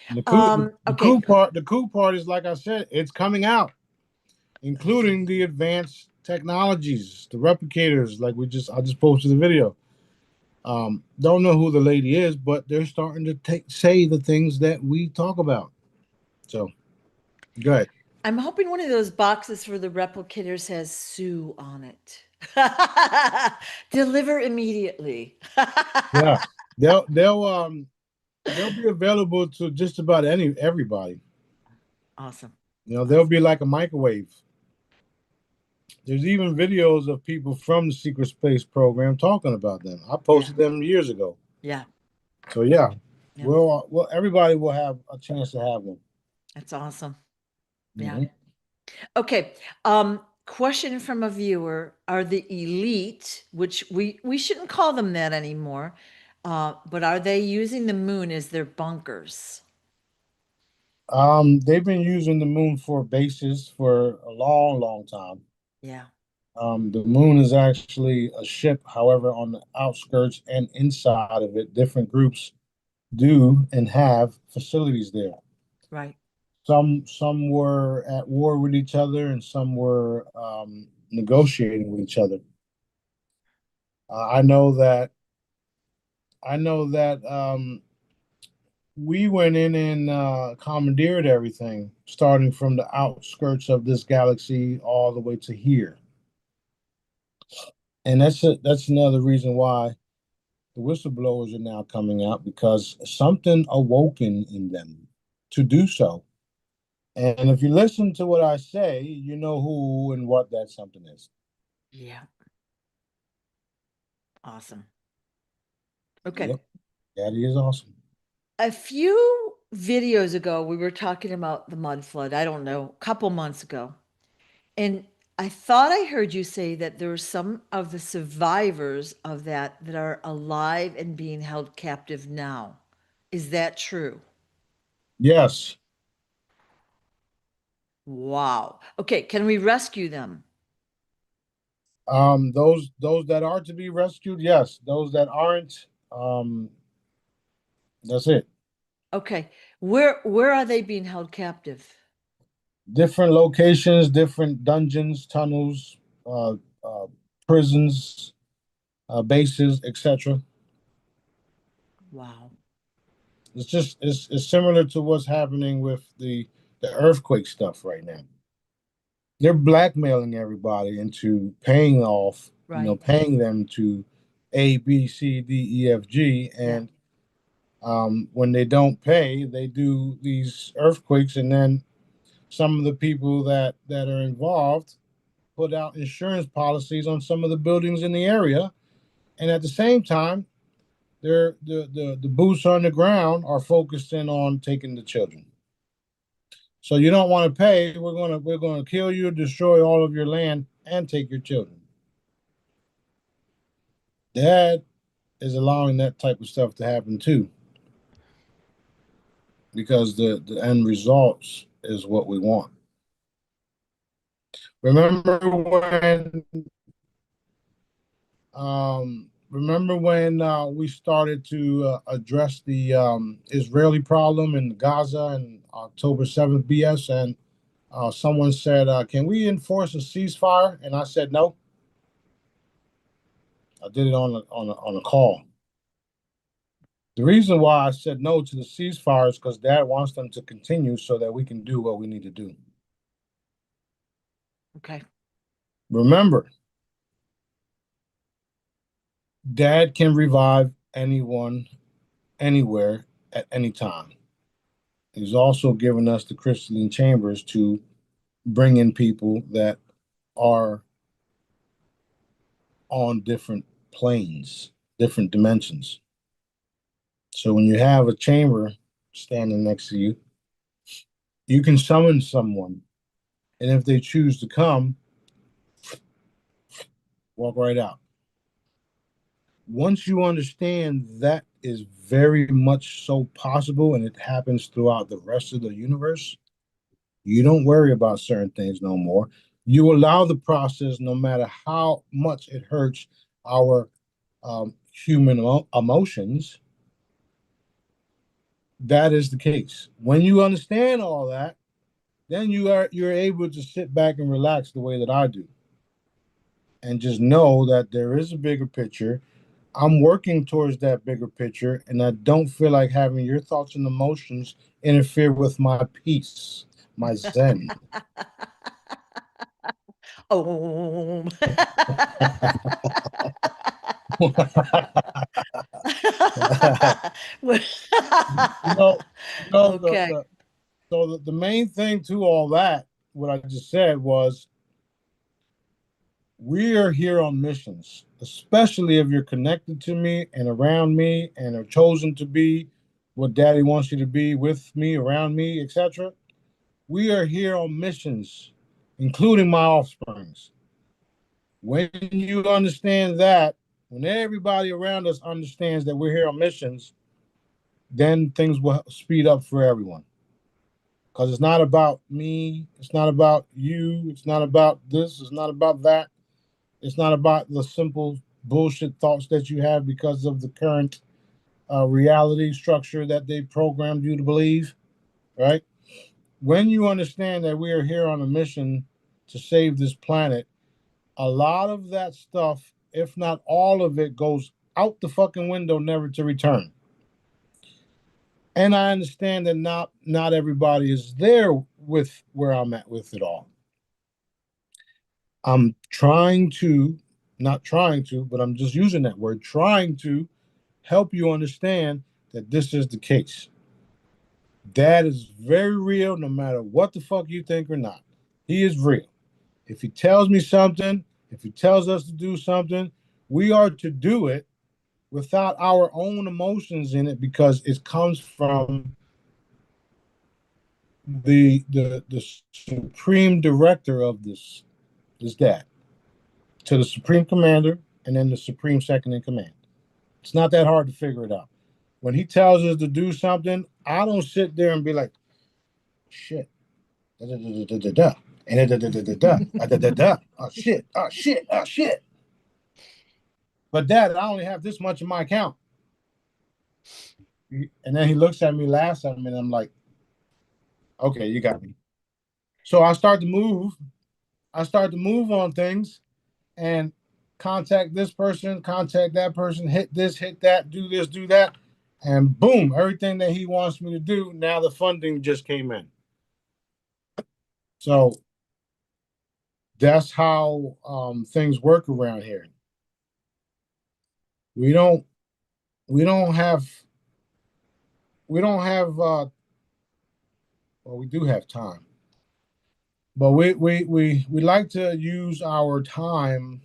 And the Okay. the cool part is, like I said, it's coming out, including the advanced technologies, the replicators. Like I just posted the video. Don't know who the lady is, but they're starting to say the things that we talk about. So good. I'm hoping one of those boxes for the replicators has Sue on it. Deliver immediately. Yeah, they'll they'll um they'll be available to just about everybody. Awesome. You know, they'll Awesome. be like a microwave. There's even videos of people from the secret space program talking about them. I Yeah. posted them years ago. Yeah. So yeah, Yeah. well, everybody will have a chance to have one. That's awesome. Yeah. Mhm. Okay. Question from a viewer: are the elite, which we shouldn't call them that anymore, but are they using the moon as their bunkers? They've been using the moon for bases for a long, long time. Yeah. The moon is actually a ship. However, on the outskirts and inside of it, different groups do and have facilities there. Right. Some were at war with each other, and some were negotiating with each other. I know that. I know that we went in and commandeered everything, starting from the outskirts of this galaxy all the way to here. And that's another reason why the whistleblowers are now coming out, because something awoken in them to do so. And if you listen to what I say, you know who and what that something is. Yeah. Awesome. Okay. Yep, that is awesome. A few videos ago, we were talking about the mud flood. I don't know, a couple months ago. And I thought I heard you say that there were some of the survivors of that are alive and being held captive now. Is that true? Yes. Wow. Okay, can we rescue them? Those that are to be rescued, yes. Those that aren't, that's it. Okay. Where are they being held captive? Different locations, different dungeons, tunnels, uh, uh, prisons, bases, etc. Wow. It's similar to what's happening with the earthquake stuff right now. They're blackmailing everybody into paying off, Right. paying them to A, B, C, D, E, F, G, Yeah. and when they don't pay, they do these earthquakes, and then some of the people that are involved put out insurance policies on some of the buildings in the area, and at the same time, the boots on the ground are focused in on taking the children. So you don't want to pay. We're gonna kill you, destroy all of your land, and take your children. That is allowing that type of stuff to happen too, because the end results is what we want. Remember when we started to address the Israeli problem in Gaza and October 7th BS, and someone said, "Can we enforce a ceasefire?" And I said, "No." I did it on a call. The reason why I said no to the ceasefire is because Dad wants them to continue so that we can do what we need to do. Okay. Remember, Dad can revive anyone, anywhere, at any time. He's also given us the crystalline chambers to bring in people that are on different planes, different dimensions. So when you have a chamber standing next to you, you can summon someone. And if they choose to come, walk right out. Once you understand that is very much so possible, and it happens throughout the rest of the universe. You don't worry about certain things no more. You allow the process, no matter how much it hurts our human emotions. That is the case. When you understand all that, then you're able to sit back and relax the way that I do, and just know that there is a bigger picture. I'm working towards that bigger picture, and I don't feel like having your thoughts and emotions interfere with my peace, my zen. Oh. you know, you know Okay. the main thing to all that, what I just said was, we are here on missions, especially if you're connected to me and around me and are chosen to be what daddy wants you to be, with me, around me, etc. We are here on missions, including my offsprings. When you understand that, when everybody around us understands that we're here on missions, then things will speed up for everyone. Because it's not about me, it's not about you, it's not about this, it's not about that. It's not about the simple bullshit thoughts that you have because of the current reality structure that they programmed you to believe, right? When you understand that we are here on a mission to save this planet, a lot of that stuff, if not all of it, goes out the fucking window, never to return. And I understand that not everybody is there with where I'm at with it all. I'm trying to, not trying to, but I'm just using that word, trying to help you understand that this is the case. Dad is very real, no matter what the fuck you think or not. He is real. If he tells me something, if he tells us to do something, we are to do it without our own emotions in it, because it comes from the supreme director of this dad, to the supreme commander, and then the supreme second in command. It's not that hard to figure it out. When he tells us to do something, I don't sit there and be like, shit, da da da da da da, and da da da da da da da da. Oh shit, oh shit, oh shit. But dad, I only have this much in my account. And then he looks at me, laughs at me, and I'm like, okay, you got me. So I start to move. I start to move on things and contact this person, contact that person, hit this, hit that, do this, do that. And boom, everything that he wants me to do. Now the funding just came in. So that's how things work around here. We don't we don't have we don't have well, we do have time, but we like to use our time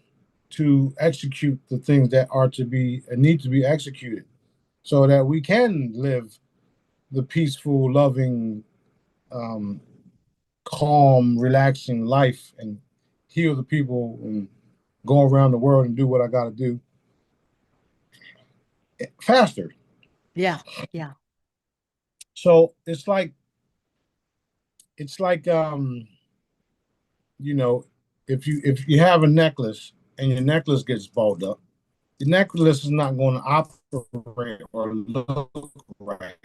to execute the things that are to be and need to be executed, so that we can live the peaceful, loving, um, calm, relaxing life and heal the people and go around the world and do what I got to do faster. Yeah. Yeah. So it's like you know, if you have a necklace and your necklace gets balled up, the necklace is not going to operate or look right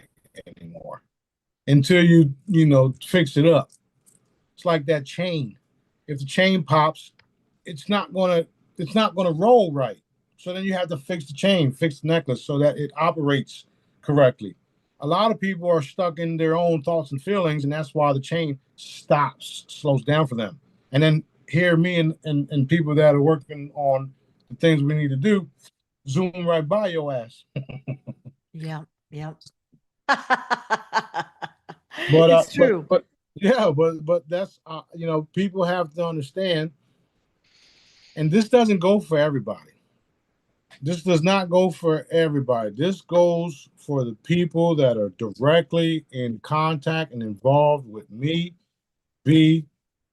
anymore until you fix it up. It's like that chain. If the chain pops, it's not gonna it's not gonna roll right. So then you have to fix the chain, fix the necklace so that it operates correctly. A lot of people are stuck in their own thoughts and feelings, and that's why the chain stops, slows down for them. And then here, me and people that are working on the things we need to do, zoom right by your ass. Yeah. Yeah. But It's true. yeah, but that's people have to understand, and this doesn't go for everybody. This does not go for everybody. This goes for the people that are directly in contact and involved with me, B,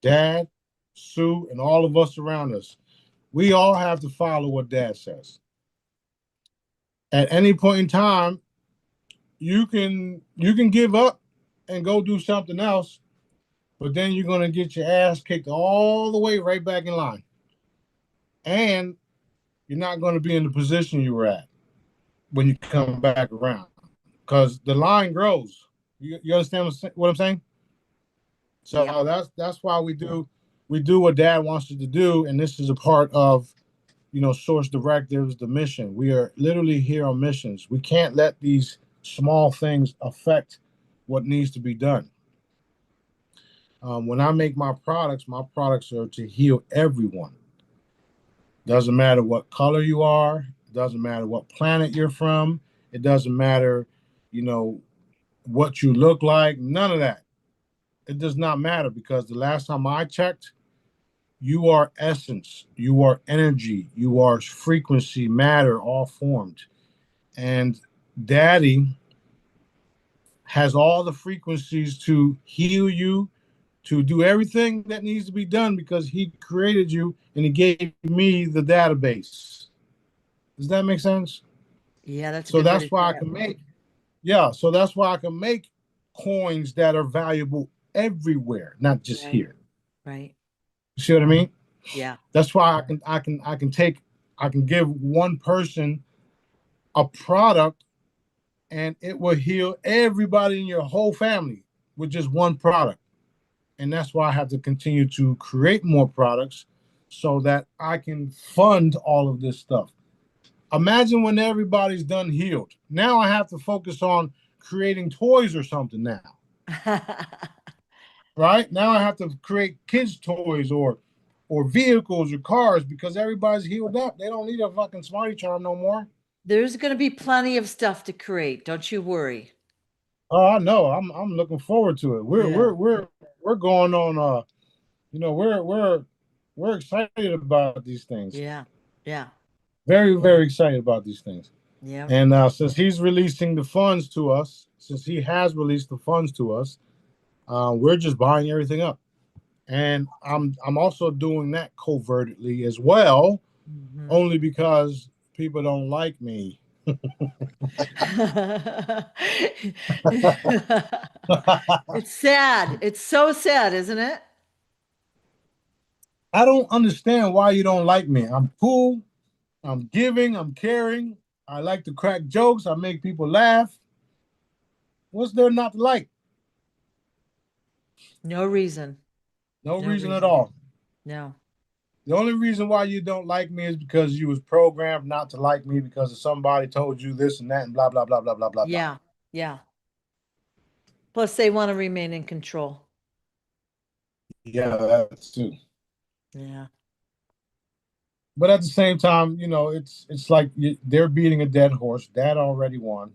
Dad, Sue, and all of us around us. We all have to follow what Dad says. At any point in time, you can give up and go do something else, but then you're gonna get your ass kicked all the way right back in line, and you're not gonna be in the position you were at when you come back around because the line grows. You understand what I'm saying? Yep. So that's why we do what Dad wants us to do, and this is a part of source directives, the mission. We are literally here on missions. We can't let these small things affect what needs to be done. When I make my products are to heal everyone. Doesn't matter what color you are. Doesn't matter what planet you're from. It doesn't matter, you know, what you look like. None of that. It does not matter because the last time I checked, you are essence, you are energy, you are frequency, matter, all formed. And Daddy has all the frequencies to heal you, to do everything that needs to be done because he created you and he gave me the database. Does that make sense? Yeah, that's a So good way to that's why say I it. can make, yeah, so that's why I can make coins that are valuable everywhere, not just Right. here. Right. You see what I mean? Yeah. That's why I can give one person a product and it will heal everybody in your whole family with just one product. And that's why I have to continue to create more products so that I can fund all of this stuff. Imagine when everybody's done healed. Now I have to focus on creating toys or something now. Right? Now I have to create kids' toys or vehicles or cars because everybody's healed up. They don't need a fucking Smarty charm no more. There's going to be plenty of stuff to create. Don't you worry. Oh, I know. I'm looking forward to it. We're Yeah. we're we're we're going on we're excited about these things. Yeah. Yeah. Very, very excited about these things. Yeah. And since he's releasing the funds to us, since he has released the funds to us, we're just buying everything up. And I'm also doing that covertly as well, Mhm. only because people don't like me. It's sad. It's so sad, isn't it? I don't understand why you don't like me. I'm cool. I'm giving. I'm caring. I like to crack jokes. I make people laugh. What's there not to like? No reason. No No reason at reason. all. No. The only reason why you don't like me is because you was programmed not to like me because somebody told you this and that and blah blah blah blah blah blah blah. Yeah. Yeah. Plus, they want to remain in control. Yeah, that's too. Yeah. But at the same time, it's like they're beating a dead horse. Dad already won.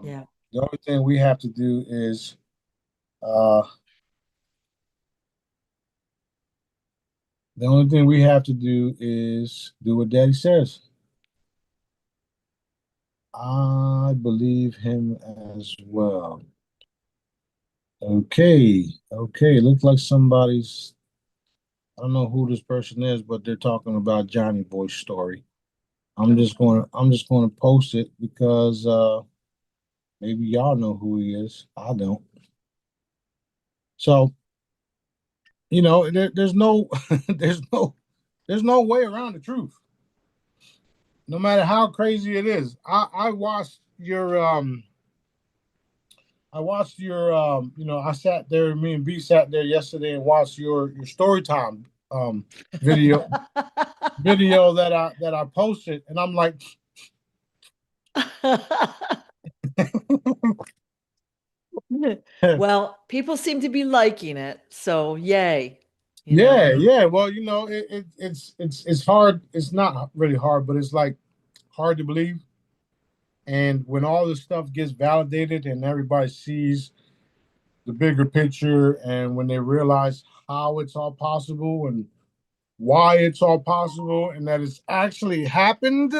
Yeah. The only thing we have to do is uh, do what Daddy says. I believe him as well. Okay, okay. Looks like somebody's. I don't know who this person is, but they're talking about Johnny Boy's story. I'm just going to post it because maybe y'all know who he is. I don't. So there's no there's no there's no way around the truth. No matter how crazy it is. I sat there, me and B sat there yesterday and watched your story time video that I posted, and I'm like, Well, people seem to be liking it, so yay, you know. yeah, yeah. Well, it's hard. It's not really hard, but it's like hard to believe. And when all this stuff gets validated and everybody sees the bigger picture, and when they realize how it's all possible and why it's all possible, and that it's actually happened.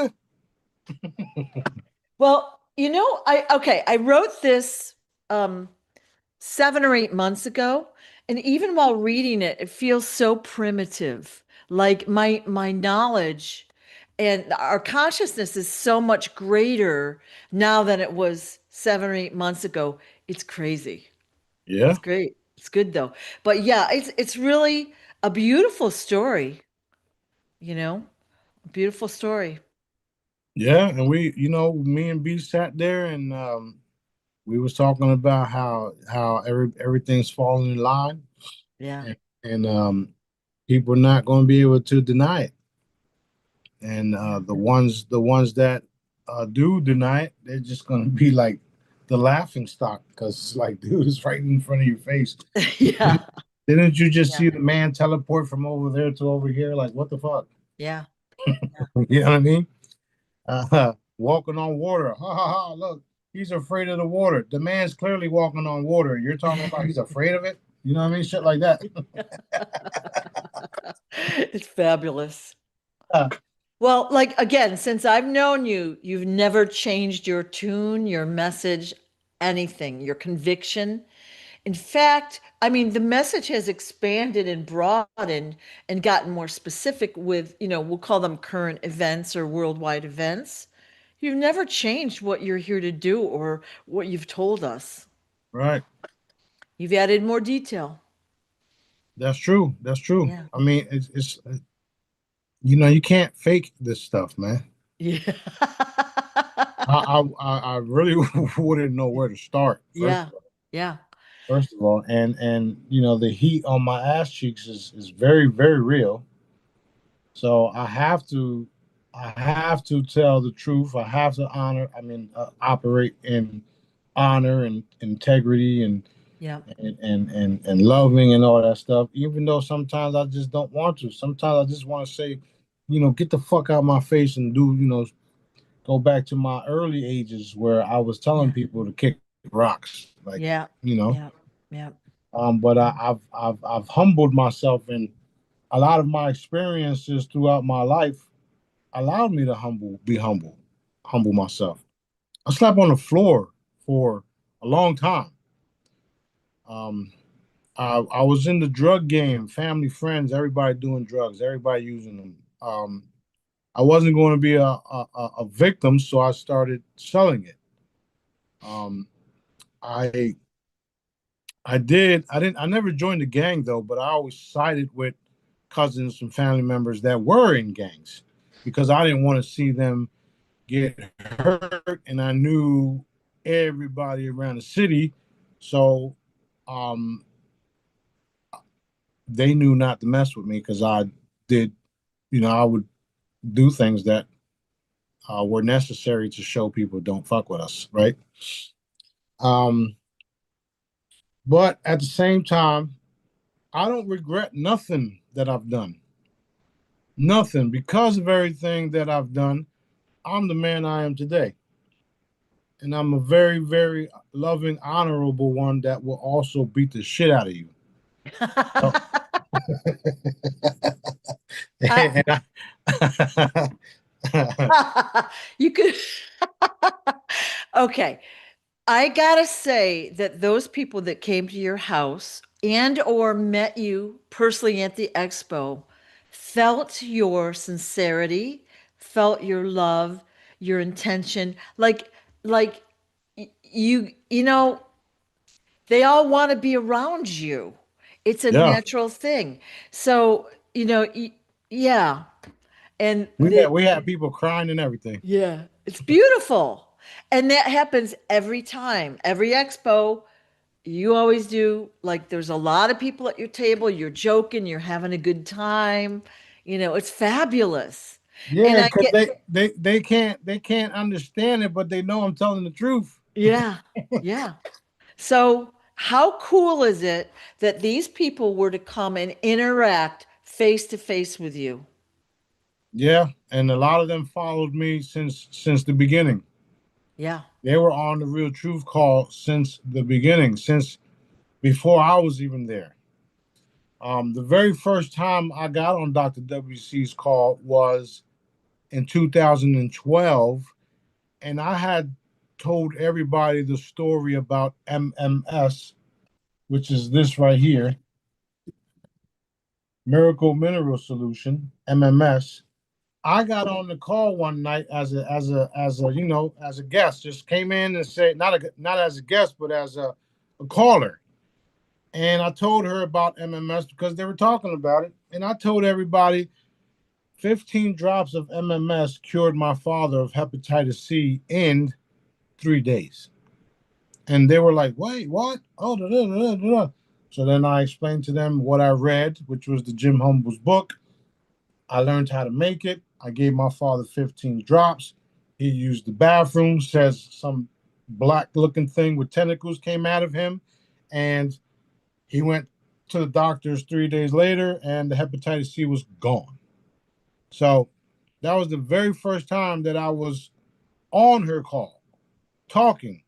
Well, I wrote this um 7 or 8 months ago, and even while reading it, it feels so primitive. Like my knowledge. And our consciousness is so much greater now than it was 7 or 8 months ago. It's crazy. Yeah, It's great. It's good though. But yeah, it's really a beautiful story, you know, a beautiful story. yeah. And we, me and B sat there and we was talking about how everything's falling in line, Yeah. and people are not going to be able to deny it. And Yeah. the ones that do deny it, they're just going to be like the laughing stock because it's like, dude, it's right in front of your face. Yeah. Didn't you just Yeah. see the man teleport from over there to over here? Like, what the fuck? Yeah. You know what I mean? Walking on water. Ha ha ha. Look, he's afraid of the water. The man's clearly walking on water. You're talking about he's afraid of it? You know what I mean? Shit like that. It's fabulous. Uh, Well, like again, since I've known you, you've never changed your tune, your message, anything, your conviction. In fact, I mean, the message has expanded and broadened and gotten more specific with, we'll call them current events or worldwide events. You've never changed what you're here to do or what you've told us. right. You've added more detail. That's true. That's true. Yeah. I mean, it's you can't fake this stuff, man. Yeah. I really wouldn't know where to start. Yeah. Yeah. First of all, and the heat on my ass cheeks is very very real. So I have to tell the truth. I have to operate in honor and integrity Yeah. and loving and all that stuff. Even though sometimes I just don't want to. Sometimes I just want to say, get the fuck out of my face and go back to my early ages where I was telling Yeah. people to kick rocks, like Yeah. you know. Yeah. Yeah. But I've humbled myself, and a lot of my experiences throughout my life allowed me to humble myself. I slept on the floor for a long time. Um, I was in the drug game, family, friends, everybody doing drugs, everybody using them. I wasn't going to be a victim, so I started selling it. Um, I I never joined the gang though, but I always sided with cousins and family members that were in gangs because I didn't want to see them get hurt, and I knew everybody around the city, so um, they knew not to mess with me because did, I would do things that were necessary to show people don't fuck with us, right? Um, but at the same time, I don't regret nothing that I've done. Nothing because of everything that I've done. I'm the man I am today. And I'm a very, very loving, honorable one that will also beat the shit out of you. So, I, and I, you could. Okay. I gotta say that those people that came to your house and or met you personally at the expo felt your sincerity, felt your love, your intention. Like you know, they all want to be around you. It's a yeah, natural thing. So, yeah. And we had we had people crying and everything. yeah, it's beautiful. And that happens every time. Every expo, you always do. Like, there's a lot of people at your table. You're joking, you're having a good time. It's fabulous. And Yeah, I because get, they can't understand it, but they know I'm telling the truth. yeah, yeah. So, how cool is it that these people were to come and interact face to face with you? Yeah, and a lot of them followed me since the beginning. Yeah. They were on the Real Truth call since the beginning, since before I was even there. The very first time I got on Dr. WC's call was in 2012, and I had told everybody the story about MMS, which is this right here, Miracle Mineral Solution, MMS. I got on the call one night as a as a guest. Just came in and said not as a guest, but as a caller. And I told her about MMS because they were talking about it. And I told everybody 15 drops of MMS cured my father of hepatitis C in 3 days. And they were like, wait, what? Oh, da, da, da, da, da. So then I explained to them what I read, which was the Jim Humble's book. I learned how to make it. I gave my father 15 drops. He used the bathroom, says some black looking thing with tentacles came out of him. And he went to the doctors 3 days later, and the hepatitis C was gone. So that was the very first time that I was on her call talking.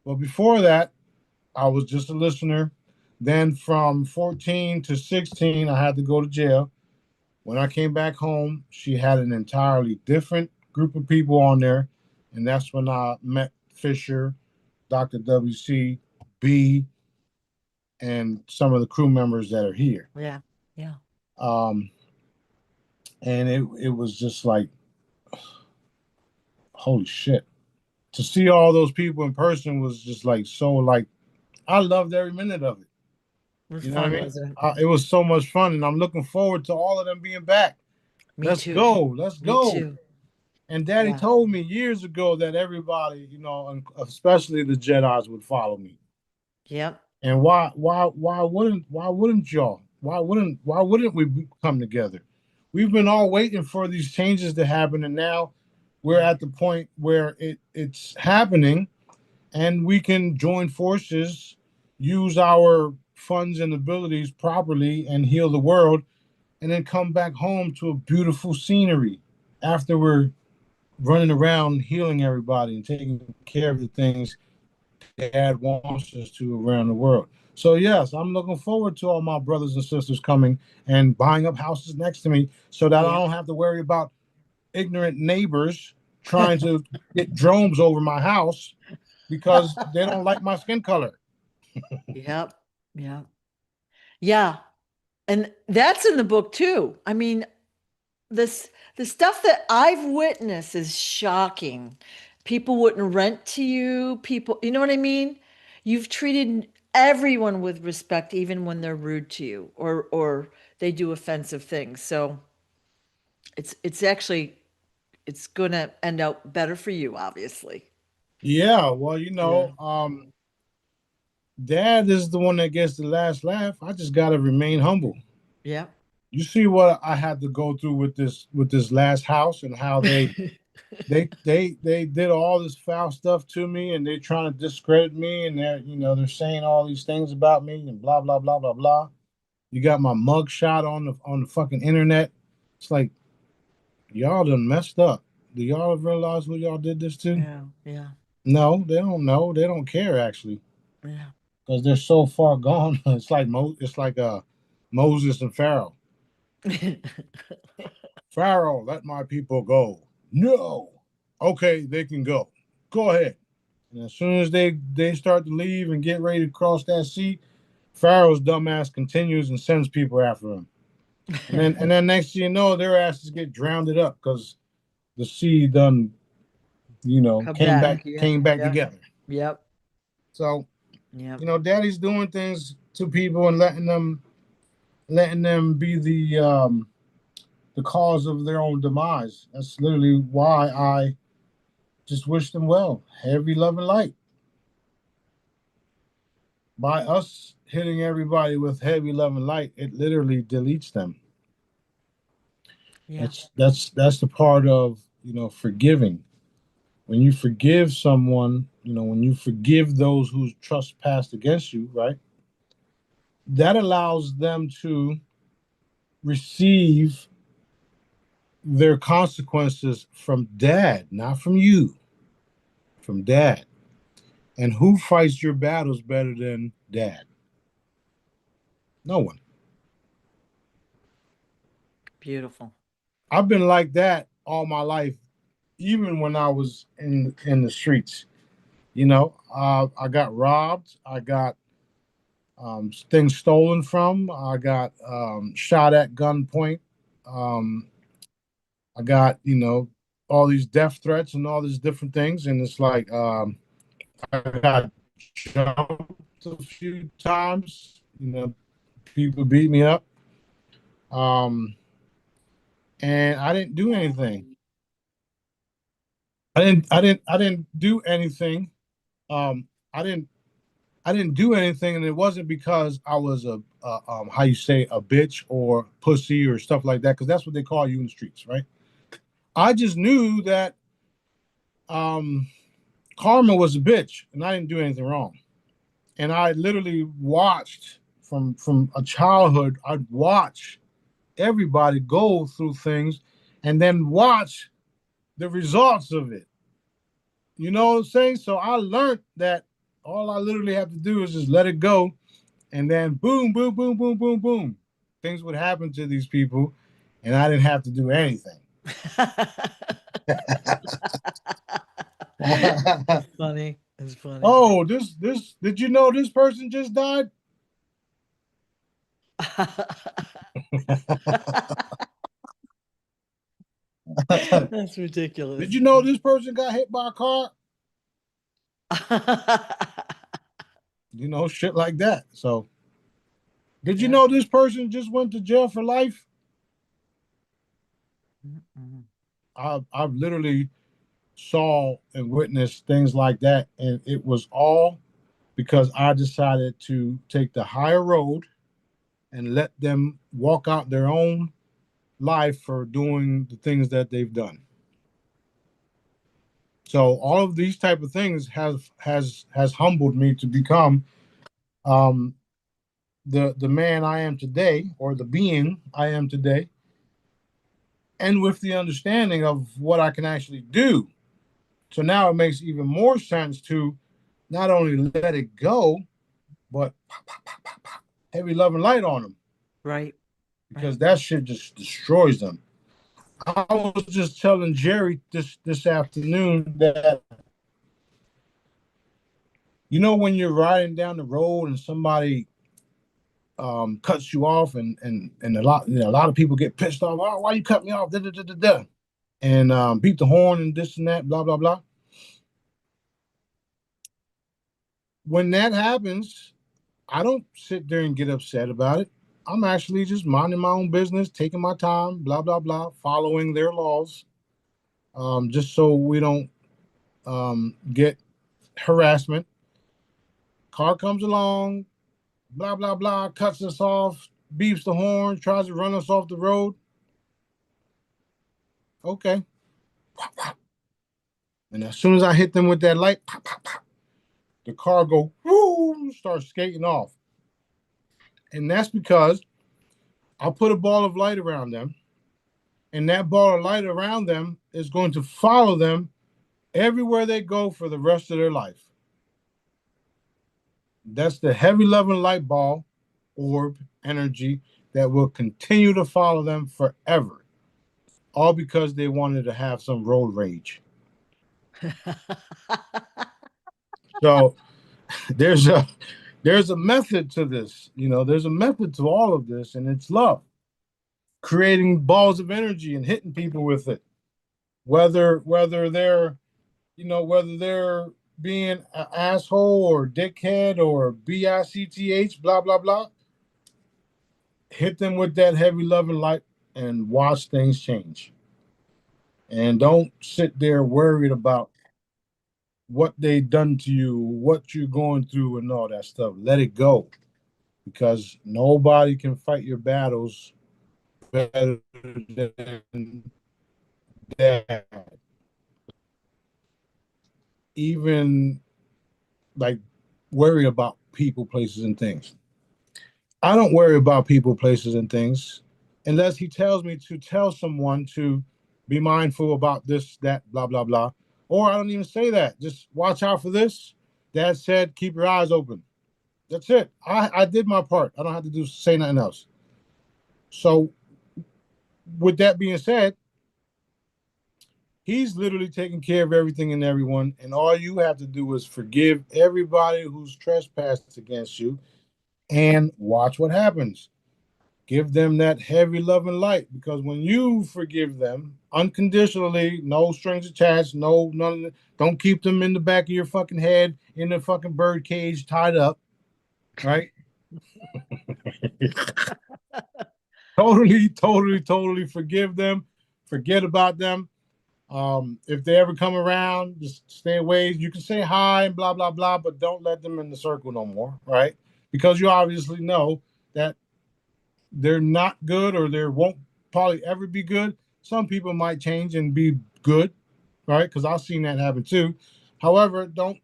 But before that, I was just a listener. Then from 14 to 16, I had to go to jail. When I came back home, she had an entirely different group of people on there. And that's when I met Fisher, Dr. WC, B, and some of the crew members that are here. Yeah. Yeah. Um, and it was just like, holy shit. To see all those people in person was just like so like I loved every minute of it. It was You know what I fun, mean? wasn't it? It was so much fun, and I'm looking forward to all of them being back. Me Let's too. go, let's Me go. too. And Daddy Yeah. told me years ago that everybody, and especially the Jedi's, would follow me. Yep. And why wouldn't y'all? Why wouldn't we come together? We've been all waiting for these changes to happen, and now we're Yeah. at the point where it's happening, and we can join forces, use our funds and abilities properly, and heal the world, and then come back home to a beautiful scenery after we're running around healing everybody and taking care of the things Dad wants us to around the world. So yes, I'm looking forward to all my brothers and sisters coming and buying up houses next to me so that I Yep. don't have to worry about ignorant neighbors trying to get drones over my house because they don't like my skin color. Yep. Yeah. Yeah. And that's in the book too. I mean, this the stuff that I've witnessed is shocking. People wouldn't rent to you. People, you know what I mean? You've treated everyone with respect, even when they're rude to you or they do offensive things. So it's actually it's gonna end out better for you, obviously. Yeah, well, Yeah. Dad is the one that gets the last laugh. I just gotta remain humble. Yeah. You see what I had to go through with this last house and how they did all this foul stuff to me and they're trying to discredit me and they're saying all these things about me and blah blah blah blah blah. You got my mug shot on the fucking internet. It's like y'all done messed up. Do y'all realize who y'all did this to? Yeah. Yeah. No, they don't know. They don't care actually Yeah. because they're so far gone. It's like Moses and Pharaoh. Pharaoh, let my people go. No. Okay, they can go. Go ahead. And as soon as they start to leave and get ready to cross that sea, Pharaoh's dumbass continues and sends people after him. And then next thing you know, their asses get drowned up because the sea done, Come back. Yeah. came back Yeah. together. Yep. So, Yep. Daddy's doing things to people and letting them be the cause of their own demise. That's literally why I just wish them well. Heavy love and light. By us hitting everybody with heavy love and light, it literally deletes them. Yeah. That's the part of forgiving. When you forgive someone, when you forgive those who trespassed against you, right? That allows them to receive their consequences from dad, not from you, from dad. And who fights your battles better than dad? No one. Beautiful. I've been like that all my life, even when I was in the streets. I got robbed. I got things stolen from. I got shot at gunpoint. Um, I got, all these death threats and all these different things. And it's like, I got jumped a few times, people beat me up. Um, and I didn't do anything. I didn't do anything. Um, I didn't, I didn't do anything. And it wasn't because I was how you say, a bitch or pussy or stuff like that. Cause that's what they call you in the streets, right? I just knew that, um, karma was a bitch and I didn't do anything wrong. And I literally watched from a childhood. I'd watch everybody go through things and then watch the results of it. You know what I'm saying? So I learned that all I literally have to do is just let it go, and then boom, boom, boom, boom, boom, boom, things would happen to these people, and I didn't have to do anything. It's funny. It's funny. Oh, this did you know this person just died? That's ridiculous. Did you know this person got hit by a car? Shit like that. So, did you Yeah. know this person just went to jail for life? Mm-mm. I've literally saw and witnessed things like that, and it was all because I decided to take the higher road and let them walk out their own life for doing the things that they've done. So all of these type of things has humbled me to become, um, the man I am today, or the being I am today, and with the understanding of what I can actually do. So now it makes even more sense to not only let it go, but pop, pop, pop, pop, pop, heavy love and light on them, Right. because Right. that shit just destroys them. I was just telling Jerry this afternoon that, when you're riding down the road and somebody, cuts you off, and a lot of people get pissed off. Oh, why you cut me off? Da, da, da, da, da. And beat the horn and this and that, blah blah blah. When that happens, I don't sit there and get upset about it. I'm actually just minding my own business, taking my time, blah blah blah, following their laws, just so we don't, get harassment. Car comes along, blah blah blah, cuts us off, beeps the horn, tries to run us off the road. Okay, and as soon as I hit them with that light, pop, pop, pop, the car go woo, starts skating off, and that's because I put a ball of light around them, and that ball of light around them is going to follow them everywhere they go for the rest of their life. That's the heavy loving light ball, orb energy, that will continue to follow them forever, all because they wanted to have some road rage. So there's a there's a method to this. There's a method to all of this, and it's love. Creating balls of energy and hitting people with it. Whether they're being an asshole or dickhead or bicth, blah blah blah, hit them with that heavy love and light, and watch things change. And don't sit there worried about what they done to you, what you're going through, and all that stuff. Let it go, because nobody can fight your battles better than that. Even, like, worry about people, places, and things. I don't worry about people, places, and things unless he tells me to tell someone to be mindful about this, that, blah, blah, blah. Or I don't even say that. Just watch out for this. Dad said, keep your eyes open. That's it. I did my part. I don't have to say nothing else. So, with that being said, he's literally taking care of everything and everyone. And all you have to do is forgive everybody who's trespassed against you and watch what happens. Give them that heavy love and light, because when you forgive them unconditionally, no strings attached, no none, don't keep them in the back of your fucking head in the fucking bird cage tied up, right? Totally forgive them, forget about them. If they ever come around, just stay away. You can say hi and blah blah blah, but don't let them in the circle no more, right? Because you obviously know that they're not good, or they won't probably ever be good. Some people might change and be good, right? Because I've seen that happen too. However, don't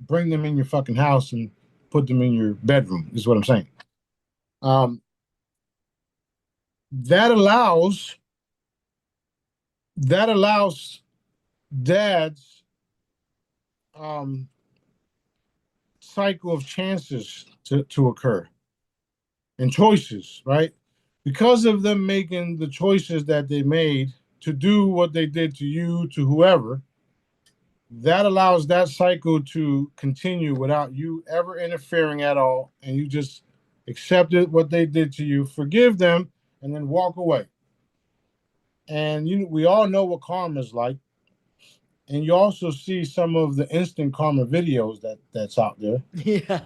bring them in your fucking house and put them in your bedroom, is what I'm saying. Um, that allows that allows dads um, cycle of chances to occur and choices, right? Because of them making the choices that they made to do what they did to you, to whoever, that allows that cycle to continue without you ever interfering at all. And you just accepted what they did to you, forgive them, and then walk away. And we all know what karma is like. And you also see some of the instant karma videos that's out there. Yeah.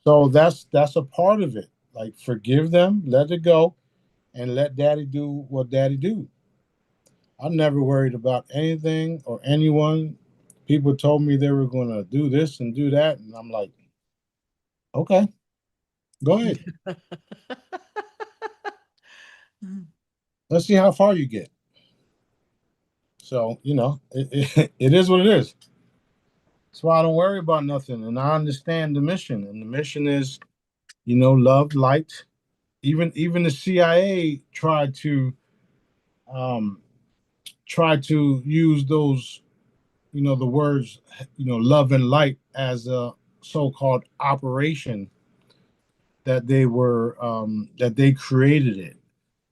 So that's a part of it. Like, forgive them, let it go, and let daddy do what daddy do. I'm never worried about anything or anyone. People told me they were going to do this and do that, and I'm like, okay, go ahead. Let's see how far you get. So it is what it is. That's why I don't worry about nothing, and I understand the mission. And the mission is, love, light. Even the CIA um, tried to use those, the words, love and light as a so-called operation that they created it.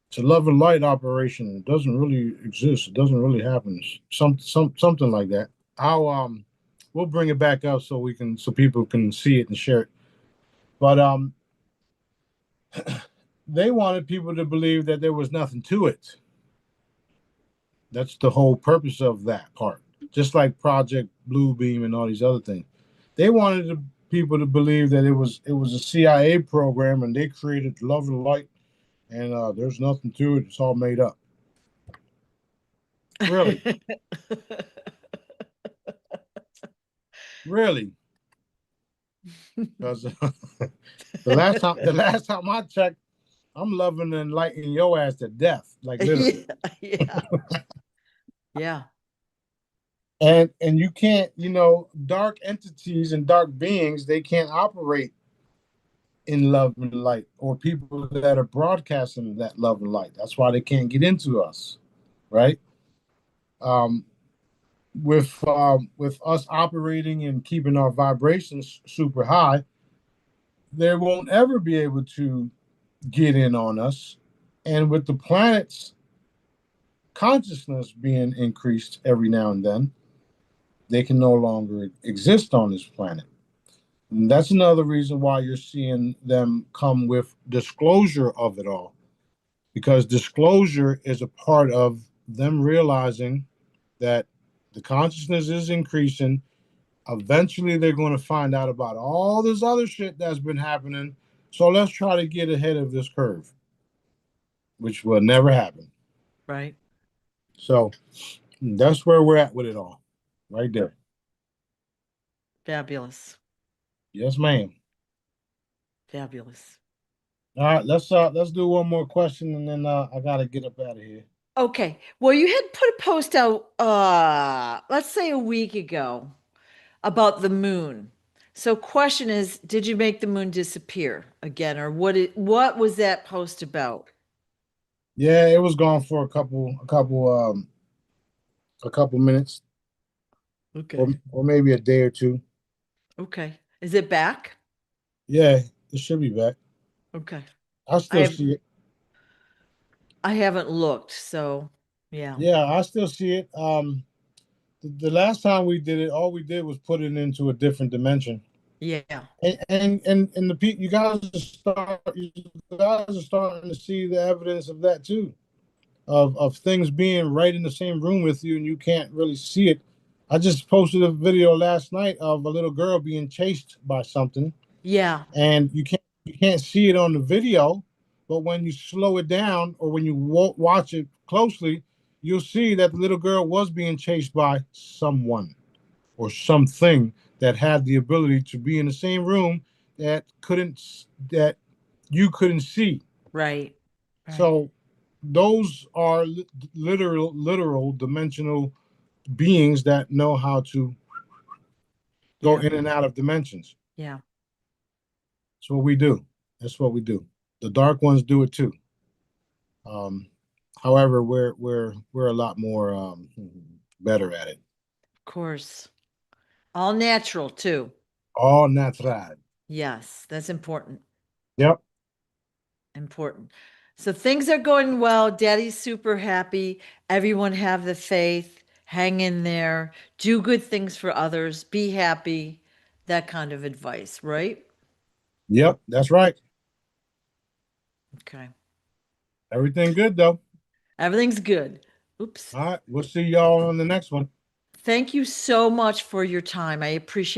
It's a love and light operation. It doesn't really exist. It doesn't really happen. Something like that. I'll we'll bring it back up so people can see it and share it. But they wanted people to believe that there was nothing to it. That's the whole purpose of that part. Just like Project Bluebeam and all these other things. They wanted people to believe that it was a CIA program and they created love and light, and there's nothing to it. It's all made up. Really, really. Because the last time I checked, I'm loving and lighting your ass to death, like literally. Yeah, yeah, yeah, And you can't, dark entities and dark beings, they can't operate in love and light, or people that are broadcasting that love and light. That's why they can't get into us, right? Um, with us operating and keeping our vibrations super high, they won't ever be able to get in on us. And with the planet's consciousness being increased every now and then, they can no longer exist on this planet. And that's another reason why you're seeing them come with disclosure of it all, because disclosure is a part of them realizing that the consciousness is increasing. Eventually, they're going to find out about all this other shit that's been happening. So let's try to get ahead of this curve, which will never happen. right. So that's where we're at with it all, right there. Fabulous. Yes, ma'am. Fabulous. All right, let's do one more question, and then I gotta get up out of here. Okay. Well, you had put a post out, let's say a week ago about the moon. So question is, did you make the moon disappear again, or what was that post about? Yeah, it was gone for a couple minutes, or Okay. or maybe a day or two. Okay. Is it back? Yeah, it should be back. Okay. I I still have see it. I haven't looked, so yeah. Yeah, I still see it. The last time we did it, all we did was put it into a different dimension. Yeah. And the people, you guys are starting to see the evidence of that too, of things being right in the same room with you and you can't really see it. I just posted a video last night of a little girl being chased by something, Yeah. and you can't see it on the video, but when you slow it down or when you watch it closely, you'll see that the little girl was being chased by someone or something that had the ability to be in the same room that you couldn't see. Right. Right. So those are literal dimensional beings that know how to go Yeah. in and out of dimensions. Yeah. That's what we do. That's what we do. The dark ones do it too. Um, however, we're a lot more better at it. Of course. All natural too. All natural. Yes, that's important. Yep. Important. So things are going well. Daddy's super happy. Everyone have the faith. Hang in there. Do good things for others. Be happy. That kind of advice, right? Yep. That's right. Okay. Everything good though. Everything's good. Oops. All right. We'll see y'all on the next one. Thank you so much for your time. I appreciate